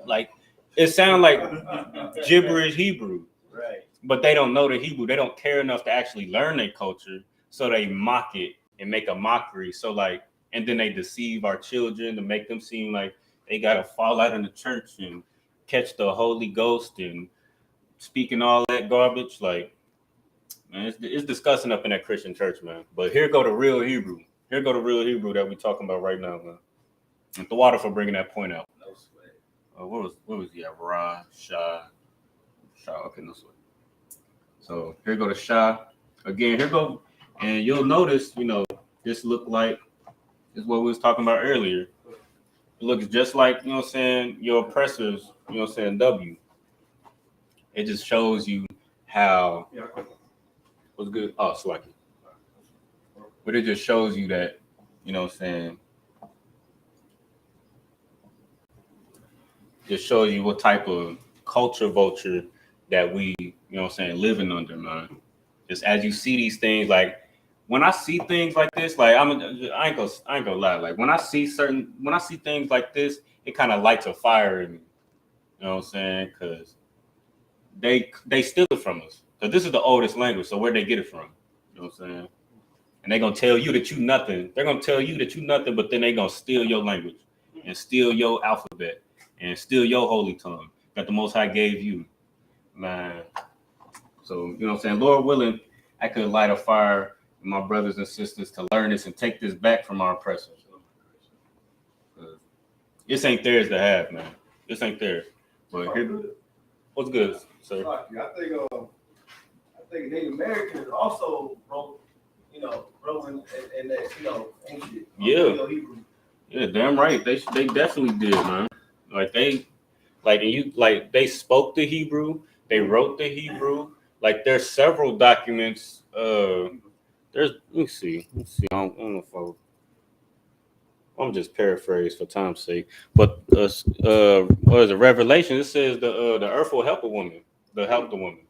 like, it sounds like gibberish Hebrew. Right. But they don't know the Hebrew. They don't care enough to actually learn their culture. So they mock it and make a mockery. So like, and then they deceive our children to make them seem like they got to fall out in the church and catch the Holy Ghost and speaking all that garbage. Like, man, it's disgusting up in that Christian church, man. But here go the real Hebrew. Here go the real Hebrew that we talking about right now, man. And the water for bringing that point out. No sweat. What was he at? Ra, Shah. Okay, no sweat. So here go the Shah. Again, here go. And you'll notice, you know, this look like is what we was talking about earlier. It looks just like, you know what I'm saying, your oppressors, you know what I'm saying, W. It just shows you how, what's good? Oh, Slacky. But it just shows you that, you know what I'm saying, just shows you what type of culture vulture that we, you know what I'm saying, living under, man. Just as you see these things, like when I see things like this, like I ain't gonna lie, like when I see things like this, it kind of lights a fire in me. You know what I'm saying? Because they steal it from us. Because this is the oldest language, so where'd they get it from? You know what I'm saying? And they're gonna tell you that you nothing. They're gonna tell you that you nothing, but then they're gonna steal your language and steal your alphabet and steal your holy tongue that the Most High gave you, man. So you know what I'm saying. Lord willing, I could light a fire in my brothers and sisters to learn this and take this back from our oppressors. This ain't theirs to have, man. This ain't theirs. But here, what's good, sir? I think Native Americans also wrote in that, ancient. Hebrew. Yeah, damn right. They definitely did, man. They spoke the Hebrew. They wrote the Hebrew. Like there's several documents. Let me see. I don't know if I'm just paraphrased for time's sake. But what is it? Revelation. It says the earth will help a woman. To help the woman.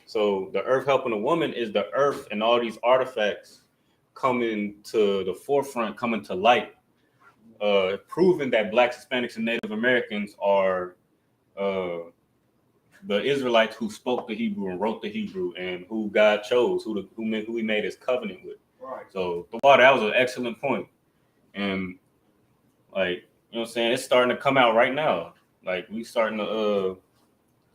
So the earth helping a woman is the earth and all these artifacts coming to the forefront, coming to light, proving that Blacks, Hispanics, and Native Americans are the Israelites who spoke the Hebrew and wrote the Hebrew and who God chose, who He made His covenant with. Right. So that was an excellent point. And like, you know what I'm saying, it's starting to come out right now. Like we starting to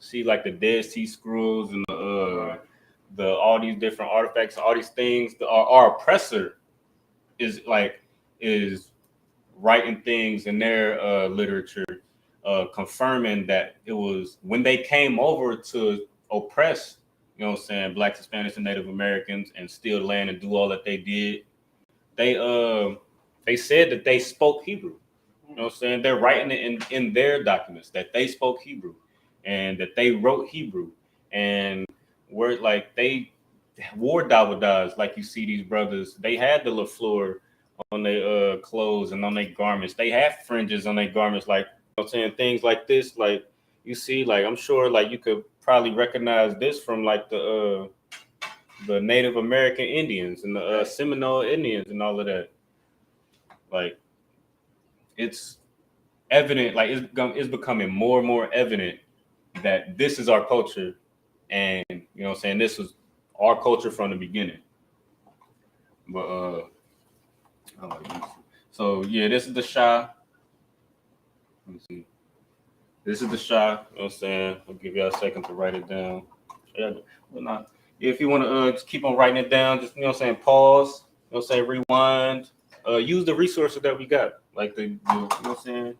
see like the Dead Sea Scrolls and the all these different artifacts, all these things. Our oppressor is writing things in their literature, confirming that it was when they came over to oppress, you know what I'm saying, Blacks, Hispanics, and Native Americans and steal land and do all that they did. They said that they spoke Hebrew. You know what I'm saying? They're writing it in their documents that they spoke Hebrew and that they wrote Hebrew. And were like they wore dawadas, like you see these brothers. They had the LaFleur on their clothes and on their garments. They have fringes on their garments, like, you know what I'm saying, things like this. Like you see, like I'm sure like you could probably recognize this from like the Native American Indians and the Seminole Indians and all of that. Like it's evident, like it's becoming more and more evident that this is our culture, and you know what I'm saying, this was our culture from the beginning. But so yeah, this is the Shah. Let me see. This is the Shah. You know what I'm saying? I'll give you a second to write it down. Yeah, but not. If you want to just keep on writing it down, just, you know what I'm saying, pause. You know what I'm saying, rewind. Use the resources that we got, like you know what I'm saying.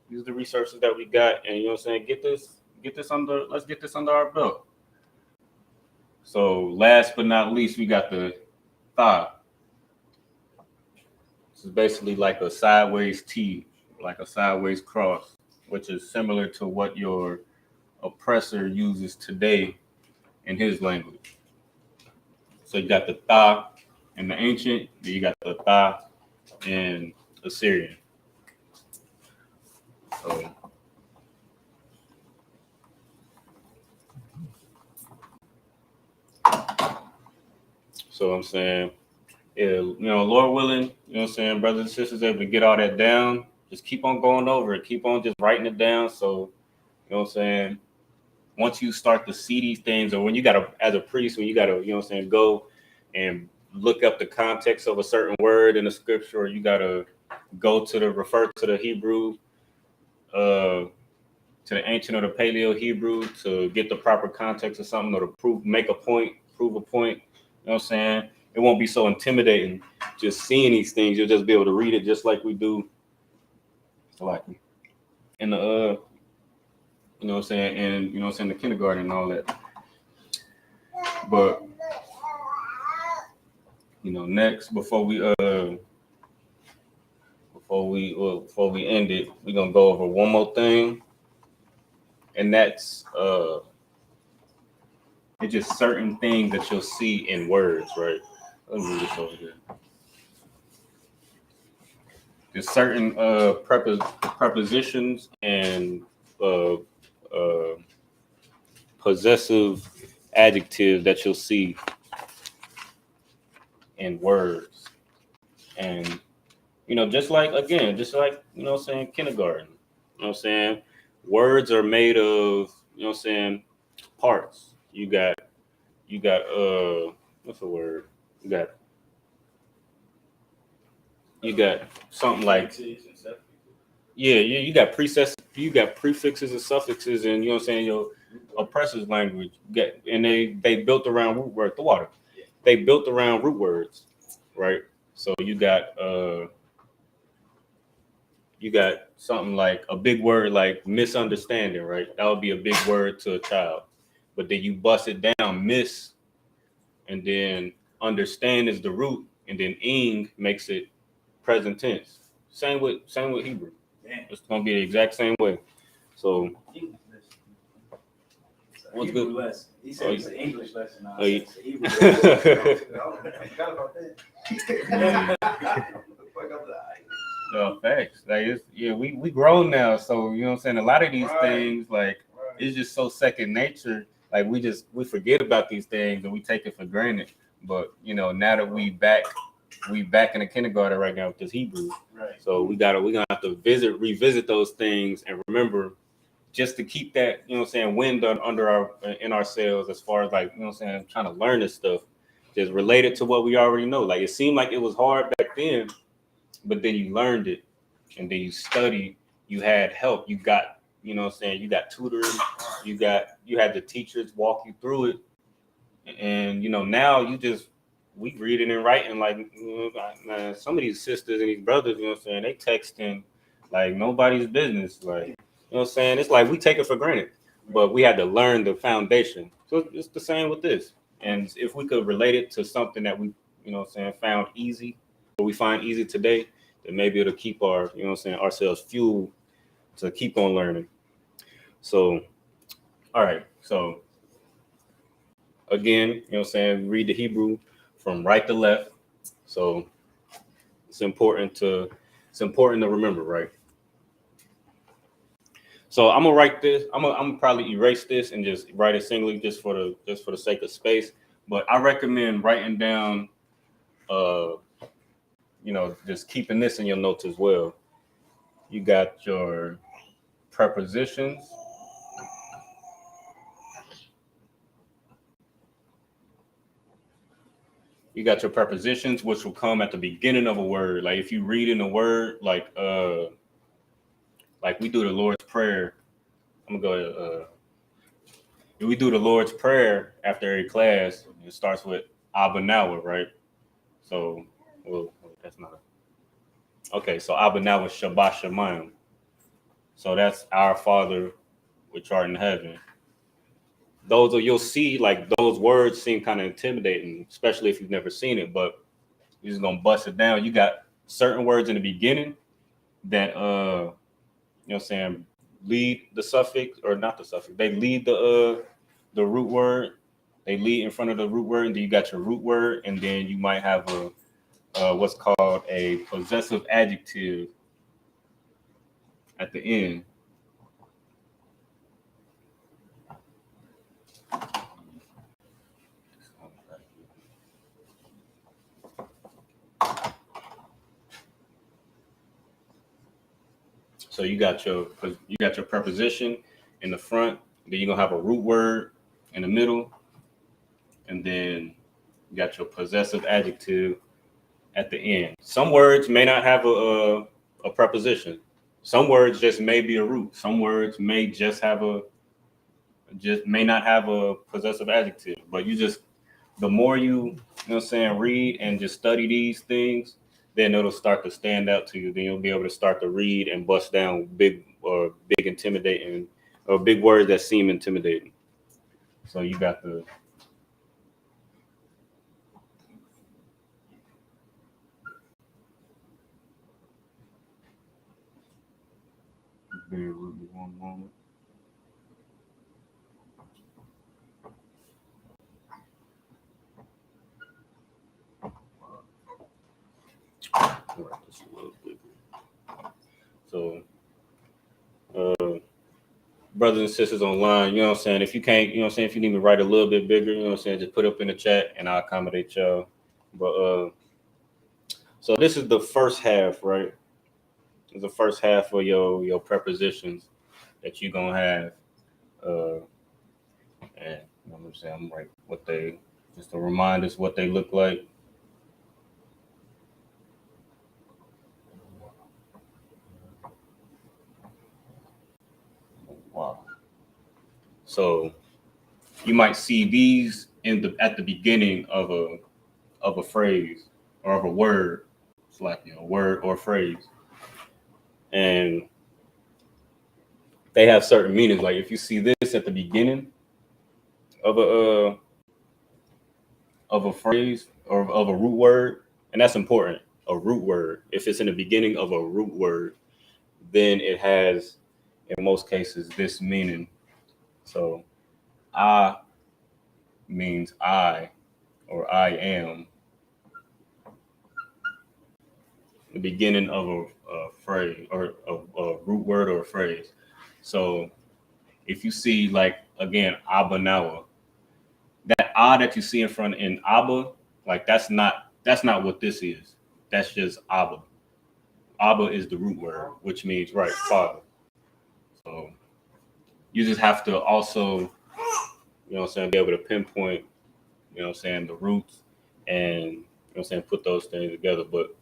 Use the resources that we got, and you know what I'm saying. Let's get this under our belt. So last but not least, we got the Tha. This is basically like a sideways T, like a sideways cross, which is similar to what your oppressor uses today in his language. So you got the Tha in the ancient, then you got the Tha in Assyrian. So I'm saying, yeah, you know, Lord willing, you know what I'm saying, brothers and sisters, able to get all that down, just keep on going over it, keep on just writing it down. So, you know what I'm saying, once you start to see these things, or when you gotta, as a priest, when you gotta, you know what I'm saying, go and look up the context of a certain word in the scripture, or you gotta go to refer to the Hebrew, to the ancient or the Paleo Hebrew to get the proper context of something, or to prove a point. You know what I'm saying? It won't be so intimidating just seeing these things. You'll just be able to read it just like we do, like in the you know what I'm saying, and you know what I'm saying, the kindergarten and all that. But you know, next before we before we end it, we're gonna go over one more thing, and that's it's just certain things that you'll see in words, right? Let me move this over here. There's certain prepositions and possessive adjectives that you'll see in words. And, just like, kindergarten, words are made of, parts. You got, what's the word? You got something like, you got prefixes and suffixes, and your oppressor's language. And they built around root words. The water. They built around root words, right? So you got something like a big word like misunderstanding, right? That would be a big word to a child. But then you bust it down, miss, and then understand is the root, and then ing makes it present tense. Same with Hebrew. Damn. It's gonna be the exact same way. So what's good? Lesson. He said it's an English lesson. Now. It's a Hebrew lesson. No, facts. Like we grown now, so you know what I'm saying. A lot of these things, like it's just so second nature. Like we forget about these things and we take it for granted. But now that we back in the kindergarten right now with this Hebrew. Right. So we're gonna have to revisit those things and remember, just to keep that wind under ourselves, as far as like trying to learn this stuff, just related to what we already know. Like it seemed like it was hard back then, but then you learned it, and then you studied. You had help. You got you got tutoring. You had the teachers walk you through it, and now we reading and writing like man, some of these sisters and these brothers, they texting like nobody's business. Like, it's like we take it for granted, but we had to learn the foundation. So it's the same with this. And if we could relate it to something that we, found easy, or we find easy today, then maybe it'll keep our, ourselves fueled to keep on learning. So, all right. So again, read the Hebrew from right to left. So it's important to remember, right? So I'm gonna write this. I'm gonna probably erase this and just write it singly, just for the sake of space. But I recommend writing down, just keeping this in your notes as well. You got your prepositions. You got your prepositions, which will come at the beginning of a word. Like if you read in a word, like we do the Lord's Prayer. I'm gonna go. We do the Lord's Prayer after every class. It starts with Abba Nawa, right? So, that's not. Okay, so Abba Nawa Shabbat Shemayim. So that's our Father, which art in heaven. You'll see, like those words seem kind of intimidating, especially if you've never seen it. But you're just gonna bust it down. You got certain words in the beginning that lead the suffix, or not the suffix. They lead the root word. They lead in front of the root word, and then you got your root word, and then you might have what's called a possessive adjective at the end. So you got your preposition in the front, then you're gonna have a root word in the middle, and then you got your possessive adjective at the end. Some words may not have a preposition. Some words just may be a root. Some words may may not have a possessive adjective. But the more you read and just study these things, then it'll start to stand out to you. Then you'll be able to start to read and bust down big intimidating, or big words that seem intimidating. So you got the Bear with me one moment. Right, just a little bit. So, brothers and sisters online, you know what I'm saying? If you can't, you know what I'm saying, if you need me to write a little bit bigger, you know what I'm saying, just put up in the chat and I'll accommodate y'all. But so this is the first half, right? It's the first half of your prepositions that you're gonna have. And you know what I'm saying, I'm like what they just to remind us what they look like. Wow. So you might see these at the beginning of a phrase or of a word. It's like, you know, word or phrase. And they have certain meanings. Like if you see this at the beginning of a phrase or of a root word, and that's important, a root word. If it's in the beginning of a root word, then it has, in most cases, this meaning. So I means I or I am. The beginning of a phrase or a root word or a phrase. So if you see, like, again, Abba Nawa, that ah that you see in front in Abba, like that's not what this is. That's just Abba. Abba is the root word, which means, right, father. So you just have to also, you know what I'm saying, be able to pinpoint, you know what I'm saying, the roots and, you know what I'm saying, put those things together. But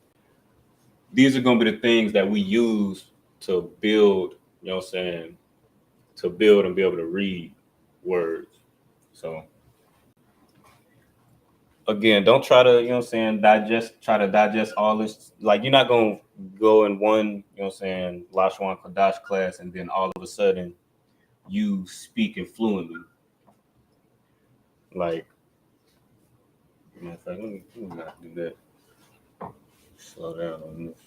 these are going to be the things that we use to build, you know what I'm saying, to build and be able to read words. So again, don't try to, you know what I'm saying, try to digest all this. Like, you're not going to go in one, you know what I'm saying, Lashawan Qadash class and then all of a sudden you speaking fluently. Like, matter of fact, let me not do that. Slow down on this.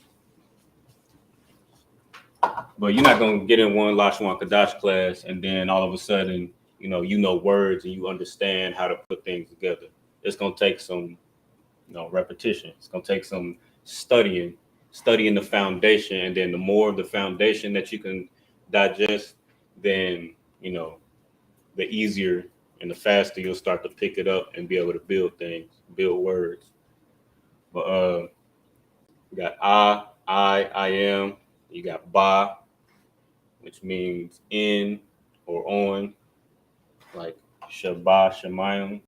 But you're not going to get in one Lashawan Qadash class and then all of a sudden, you know words and you understand how to put things together. It's going to take some, you know, repetition. It's going to take some studying the foundation. And then the more of the foundation that you can digest, then, you know, the easier and the faster you'll start to pick it up and be able to build things, build words. But you got I am. You got ba, which means in or on, like Shabbat Shemayim,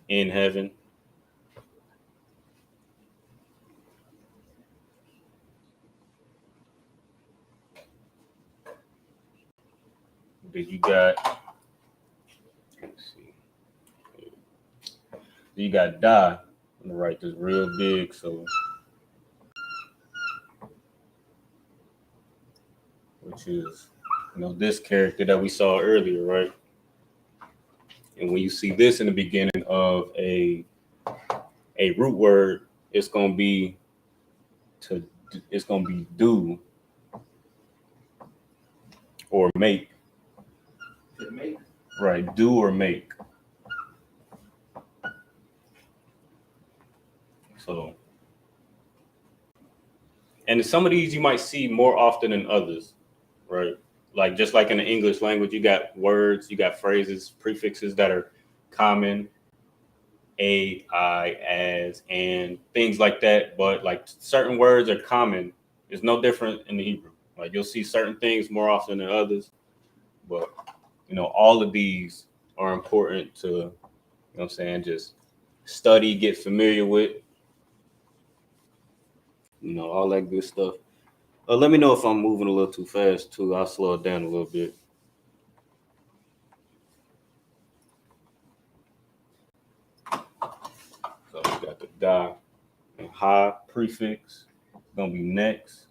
in heaven. Then you got, let's see, you got da. I'm gonna write this real big, so which is, you know, this character that we saw earlier, right? And when you see this in the beginning of a root word, it's gonna be do or make. Right, do or make. So, and some of these you might see more often than others, right? Like just like in the English language, you got words, you got phrases, prefixes that are common, a, I, as, and things like that. But like certain words are common. It's no different in the Hebrew. Like you'll see certain things more often than others. But, you know, all of these are important to, you know what I'm saying, just study, get familiar with, you know, all that good stuff. Let me know if I'm moving a little too fast, too. I'll slow it down a little bit. So we got the da and ha prefix. It's going to be next.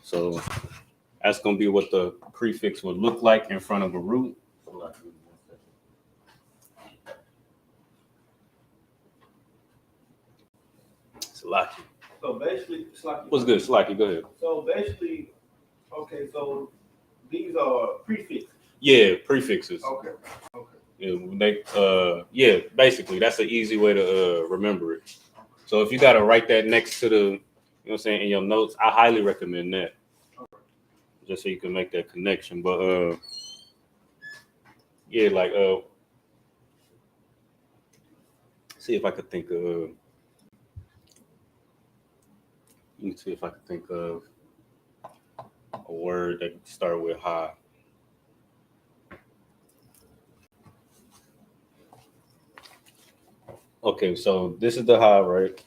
So that's going to be what the prefix would look like in front of a root. So Salaki. So basically, it's like What's good, Salaki? Go ahead. So basically, okay. So these are prefixes. Yeah, prefixes. Okay. Yeah, basically that's an easy way to remember it. So if you gotta write that next to the, you know what I'm saying, in your notes, I highly recommend that. Just so you can make that connection. But yeah, like see if I could think of let me see if I could think of a word that could start with ha. Okay, so this is the ha, right?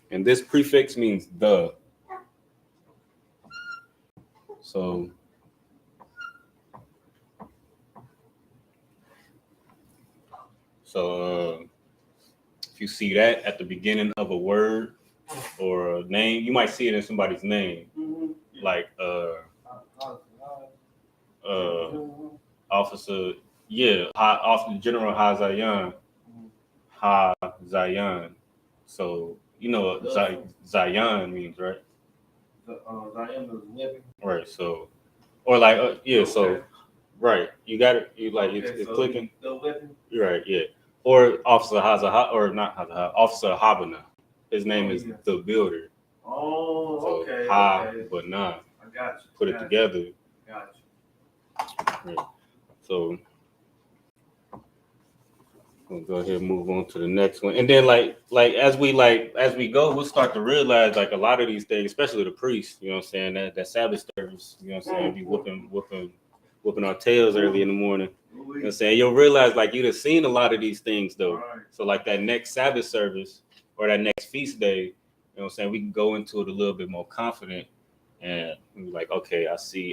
And this prefix means the. So if you see that at the beginning of a word or a name, you might see it in somebody's name, like Officer, Officer General Hazayan, Hazayan. So you know what Zion means, right? Zion is weapon. Right. So, or like so right, you got it. You like it's so clicking. The weapon. You're right. Yeah. Or Officer Hazaha, or not Hazaha, Officer Habana. His name is the Builder. Oh, So, okay. but nah. I got you. Put it together. Got you. Right. So we'll go ahead and move on to the next one. And then like as we go, we'll start to realize like a lot of these things, especially the priests, you know what I'm saying, that Sabbath service, you know what I'm saying, be whooping our tails early in the morning. You know what I'm saying? You'll realize like you'd have seen a lot of these things though. Right. So like that next Sabbath service or that next feast day, you know what I'm saying, we can go into it a little bit more confident and be like, okay,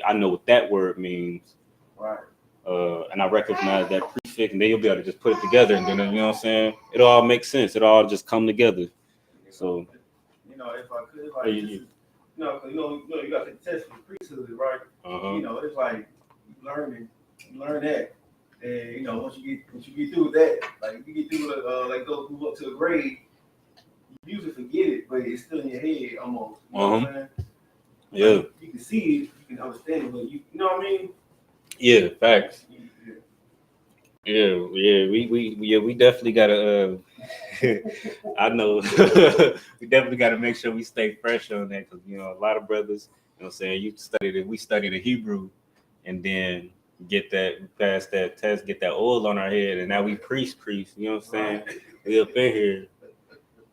I know what that word means. Right. And I recognize that prefix, and then you'll be able to just put it together, and then you know what I'm saying. It'll all make sense. It'll all just come together. So, if I could, like, you got the test for priesthood, right? It's like you learn that, and once you get through with that, like you get through move up to a grade, you usually forget it, but it's still in your head almost. You know what I'm saying? Yeah. Like, you can see it, you can understand it, but you know what I mean? Yeah, facts. Yeah, we definitely gotta. I know we definitely gotta make sure we stay fresh on that because a lot of brothers, you know, what I'm saying we study the Hebrew, and then pass that test, get that oil on our head, and now we priest. You know what I'm saying? We up in here,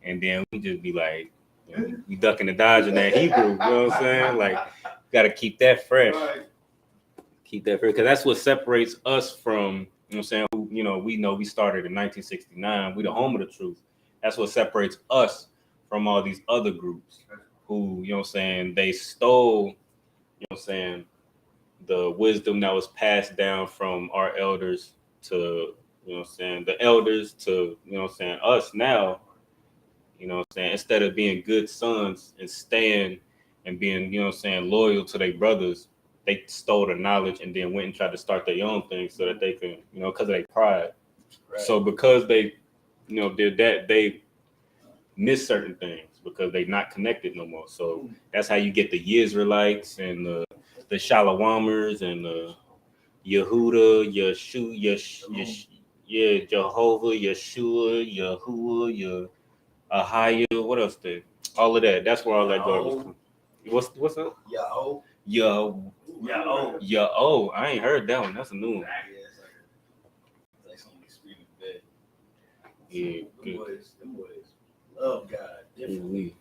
and then we just be like, we ducking and dodging that Hebrew. You know what I'm saying? Like, gotta keep that fresh. Keep that fair because that's what separates us from, you know what I'm saying, who, we know we started in 1969. We the home of the truth. That's what separates us from all these other groups who, you know what I'm saying, they stole, you know what I'm saying, the wisdom that was passed down from our elders to, you know what I'm saying, the elders to, you know what I'm saying, us now, you know what I'm saying, instead of being good sons and staying and being, you know what I'm saying, loyal to their brothers, they stole the knowledge and then went and tried to start their own thing so that they can, because of their pride. Right. So because they, did that, they missed certain things because they not connected no more. So that's how you get the Israelites and the Shalawamers and the Yehuda, Jehovah, Yeshua, Yahuwah, Ahaya, what else there? All of that. That's where all that goes. What's up? I ain't heard that one. That's a new one. Like something screaming bed. Yeah, them boys love God differently.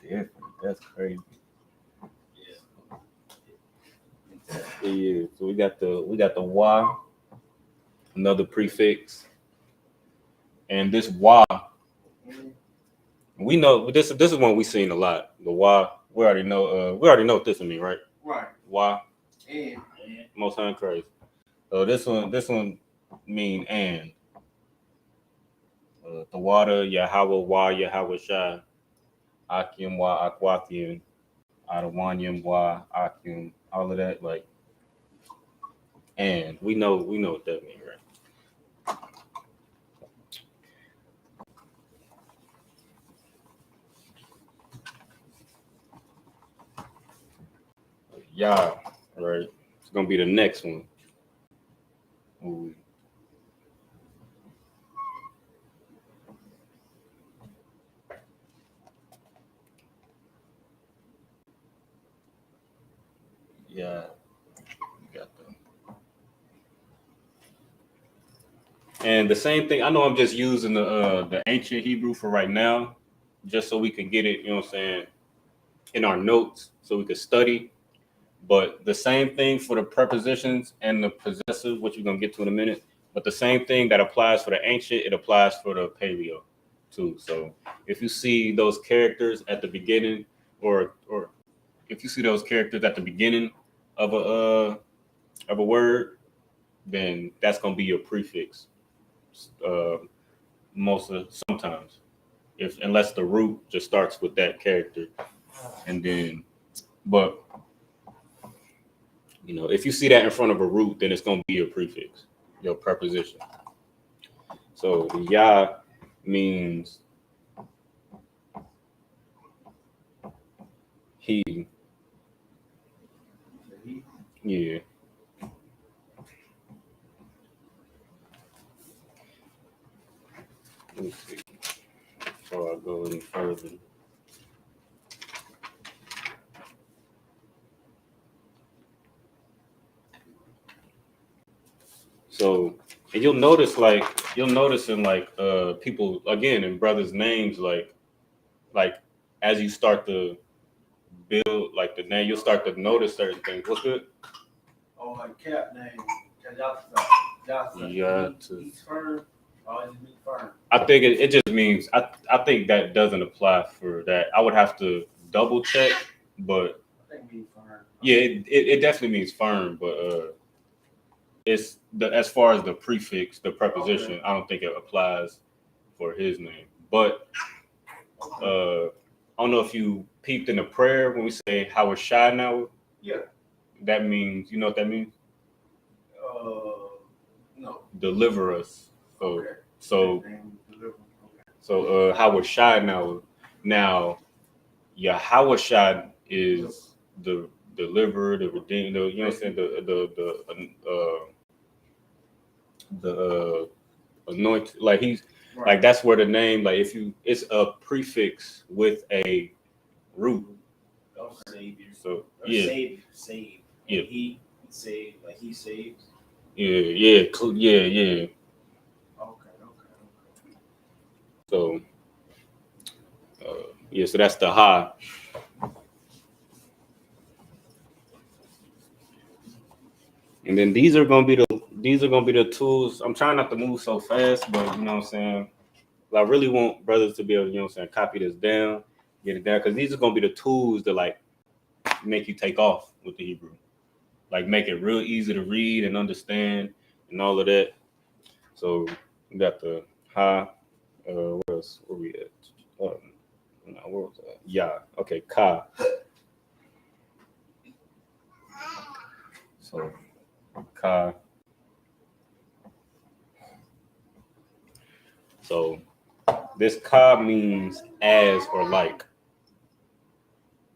Different. That's crazy. Yeah. So we got the wa, another prefix, and this wa. We know this is one we've seen a lot. The wa. We already know what this one mean, right? Right. Why? And Most time crazy. So this one mean and. The water, Yahweh wa Yahweh Shai, Akim wa Akwathian, Adawanyam wa Akim, all of that, like And we know what that means, right? Yeah, right. It's gonna be the next one. Ooh. Yeah, you got them. And the same thing. I know I'm just using the ancient Hebrew for right now, just so we can get it. You know what I'm saying? In our notes, so we could study. But the same thing for the prepositions and the possessive, which we're gonna get to in a minute. But the same thing that applies for the ancient, it applies for the paleo too. So if you see those characters at the beginning, or if you see those characters at the beginning of a word, then that's gonna be your prefix. Uh, sometimes, if unless the root just starts with that character, and then, but you know, if you see that in front of a root, then it's gonna be your prefix, your preposition. So the Yah means he. Yeah. Let me see. Before I go any further. So, and you'll notice in people again in brothers' names, like as you start to build like the name, you'll start to notice certain things. What's good? Oh, like Cap name. Yeah. He's firm. Always be firm. I think it just means I think that doesn't apply for that. I would have to double check, but I think mean firm. yeah, it definitely means firm, but it's the as far as the prefix, the preposition, okay. I don't think it applies for his name. But I don't know if you peeped in the prayer when we say Howard Shai now. Yeah. That means, you know what that means? No. Deliver us. So okay. So Howard Shai now Yahweh Shai is the deliverer, the redeemer, you know what I'm saying? The anointed, like he's right. Like that's where the name, like if you, it's a prefix with a root. Oh, Savior. So or yeah, save. Yeah, he saved, like he saves. Yeah. Okay. So yeah, so that's the Ha. And then these are gonna be the tools. I'm trying not to move so fast, but you know what I'm saying. I really want brothers to be able, you know what I'm saying, copy this down, get it down, because these are gonna be the tools that like make you take off with the Hebrew, like make it real easy to read and understand and all of that. So we got the Ha. What else? Where we at? No, where was that? Yeah. Okay. Ka. So Ka. So this Ka means as or like.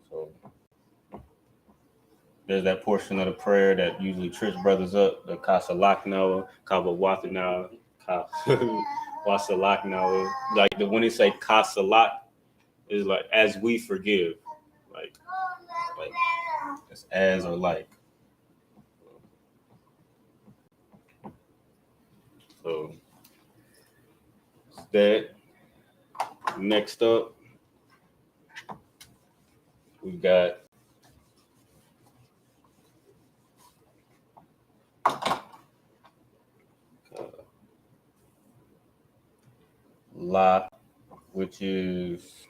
So there's that portion of the prayer that usually trips brothers up. The Ka Salak Noah, Ka Bawatha Noah, Ka Wasalak Noah. Like when they say Ka Salak, is like as we forgive. Like it's as or like. So that. Next up, we got La, which is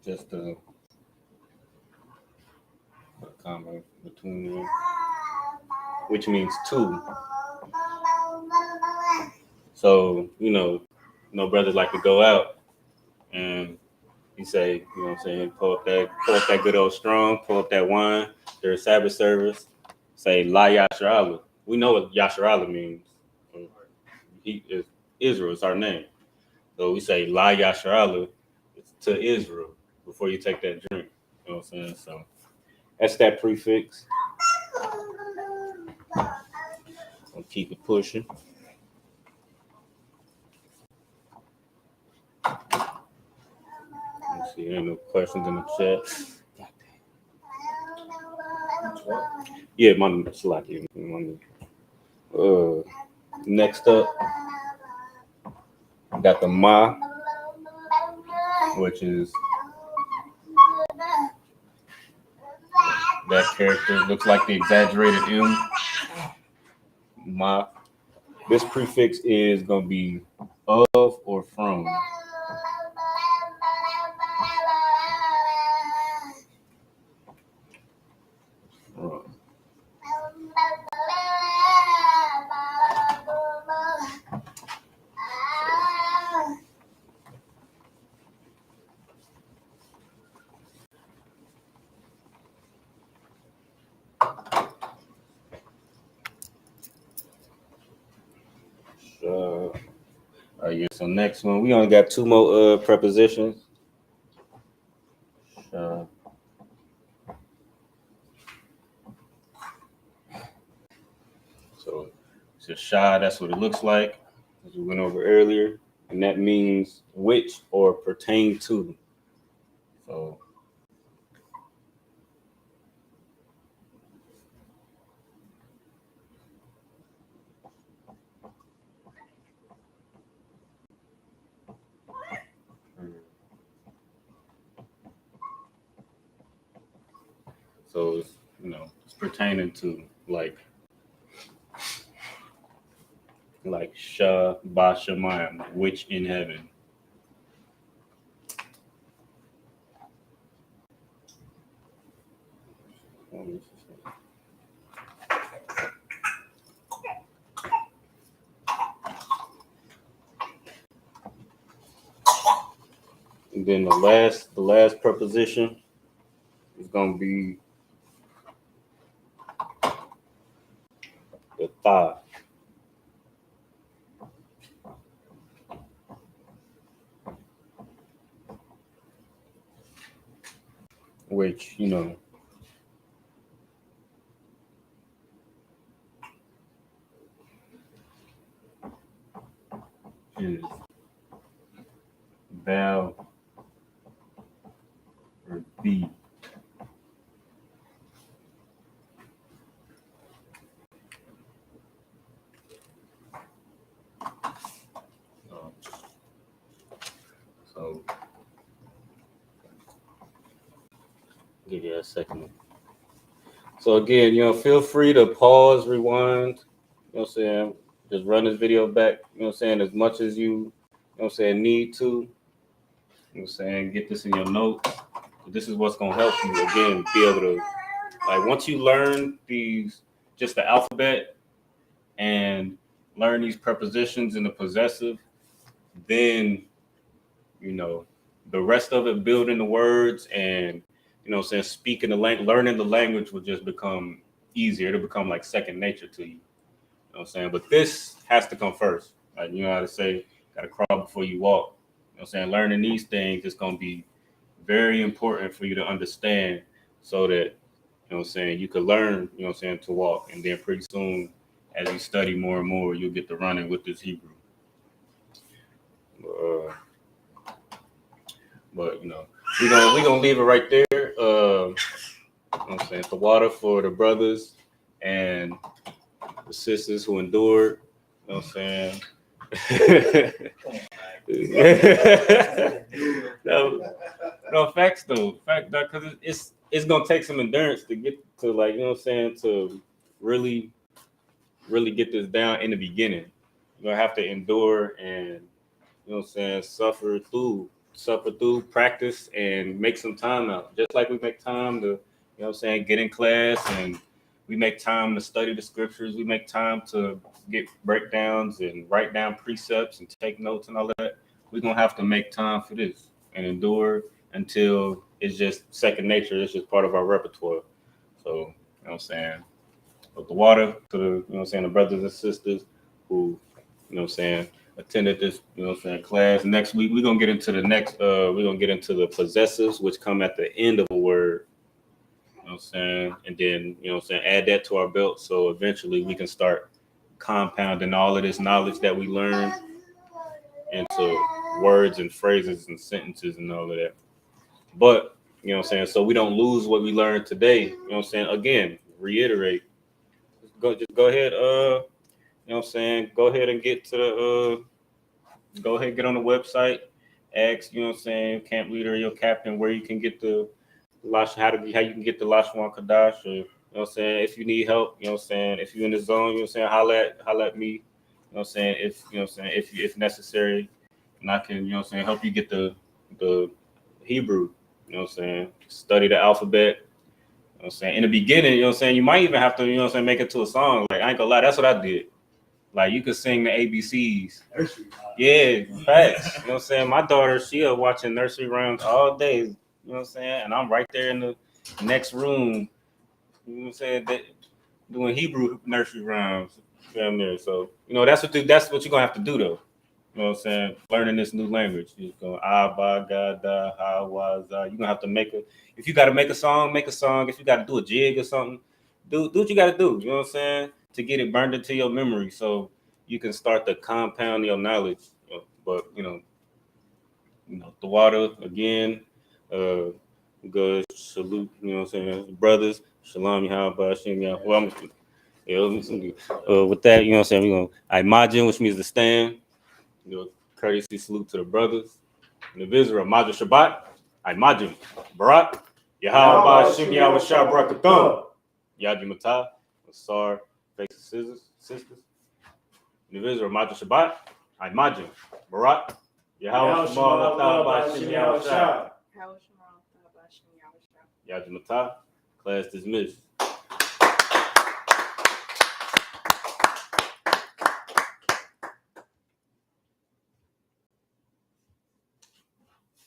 just a comma between them, which means two. So, brothers like to go out and, You say, you know what I'm saying, pull up that good old strong, pull up that wine, their Sabbath service, say La Yasharala. We know what Yasharala means. He is Israel, it's our name. So we say La Yasharala to Israel before you take that drink. You know what I'm saying? So that's that prefix. I'll keep it pushing. Let's see, ain't no questions in the chat. Yeah, my slack. Next up, got the Ma, which is that character. Looks like the exaggerated M. Ma. This prefix is gonna be of or from. Yeah, so next one, we only got two more prepositions. So it's a shy, that's what it looks like, as we went over earlier, and that means which or pertain to. So it's, it's pertaining to like Shah Bashamayim, which in heaven. And then the last preposition is gonna be the tha. Which, is thou or thee. So give you a second. So again, feel free to pause, rewind, what I'm saying, just run this video back, what I'm saying, as much as you know what I'm saying, need to, what I'm saying, get this in your notes. This is what's gonna help you again be able to, like, once you learn just the alphabet and learn these prepositions in the possessive, then the rest of it, building the words and speaking the language, learning the language will just become easier. It'll become like second nature to you. You know what I'm saying? But this has to come first. Like, you know how to say, gotta crawl before you walk. You know what I'm saying? Learning these things is gonna be very important for you to understand so that, you know what I'm saying, you could learn, you know what I'm saying, to walk. And then pretty soon, as you study more and more, you'll get to running with this Hebrew. But we're gonna leave it right there. You know what I'm saying, the water for the brothers and the sisters who endured. You know what I'm saying? no, facts though. Because it's gonna take some endurance to get to, like, you know what I'm saying, to really get this down in the beginning. You're gonna have to endure and, you know what I'm saying, suffer through practice and make some time out. Just like we make time to, you know what I'm saying, get in class, and we make time to study the scriptures. We make time to get breakdowns and write down precepts and take notes and all that. We're going to have to make time for this and endure until it's just second nature. It's just part of our repertoire. So, you know what I'm saying? With the water to the, you know what I'm saying, the brothers and sisters who, you know what I'm saying, attended this, you know what I'm saying, class. Next week, we're going to get into the the possessives, which come at the end of a word. You know what I'm saying? And then, you know what I'm saying, add that to our belt. So eventually we can start compounding all of this knowledge that we learned into words and phrases and sentences and all of that. But, you know what I'm saying, so we don't lose what we learned today. You know what I'm saying? Again, reiterate. Just go ahead, you know what I'm saying, go ahead and get to the go ahead, get on the website, ask, you know what I'm saying, camp leader or your captain where you can get the how you can get the Lashawan Qadash, or, you know what I'm saying, if you need help, you know what I'm saying, if you're in the zone, you know what I'm saying, holla at me, you know what I'm saying, if you know what I'm saying, if necessary, and I can, you know what I'm saying, help you get the Hebrew, you know what I'm saying, study the alphabet. You know what I'm saying? In the beginning, you know what I'm saying, you might even have to, you know what I'm saying, make it to a song. Like, I ain't gonna lie, that's what I did. Like, you could sing the ABCs. Yeah, facts. You know what I'm saying? My daughter, she'll watching nursery rhymes all day. You know what I'm saying? And I'm right there in the next room, you know what I'm saying, doing Hebrew nursery rhymes down there. So, you know, that's what you're gonna have to do though. You know what I'm saying? Learning this new language. You're going ba ga da ha wa za. You're gonna have to if you gotta make a song, make a song. If you gotta do a jig or something, do what you gotta do. You know what I'm saying? To get it burned into your memory so you can start to compound your knowledge. But you know, the water again, good salute, you know what I'm saying? Brothers, shalom yahaba, shem yah. Well, with that, you know what I'm saying, we're gonna imagine, which means to stand. You know, courtesy salute to the brothers. And the visitor, Madra Shabbat, I Majim, Barak, Yahweh Shem Yahweh Shabrak Yajimata, Asar, Face of Sisters. And the visitor, Madra Shabbat, I Majim, Barak, Yahweh Shem Yahweh Yajimata. Class dismissed.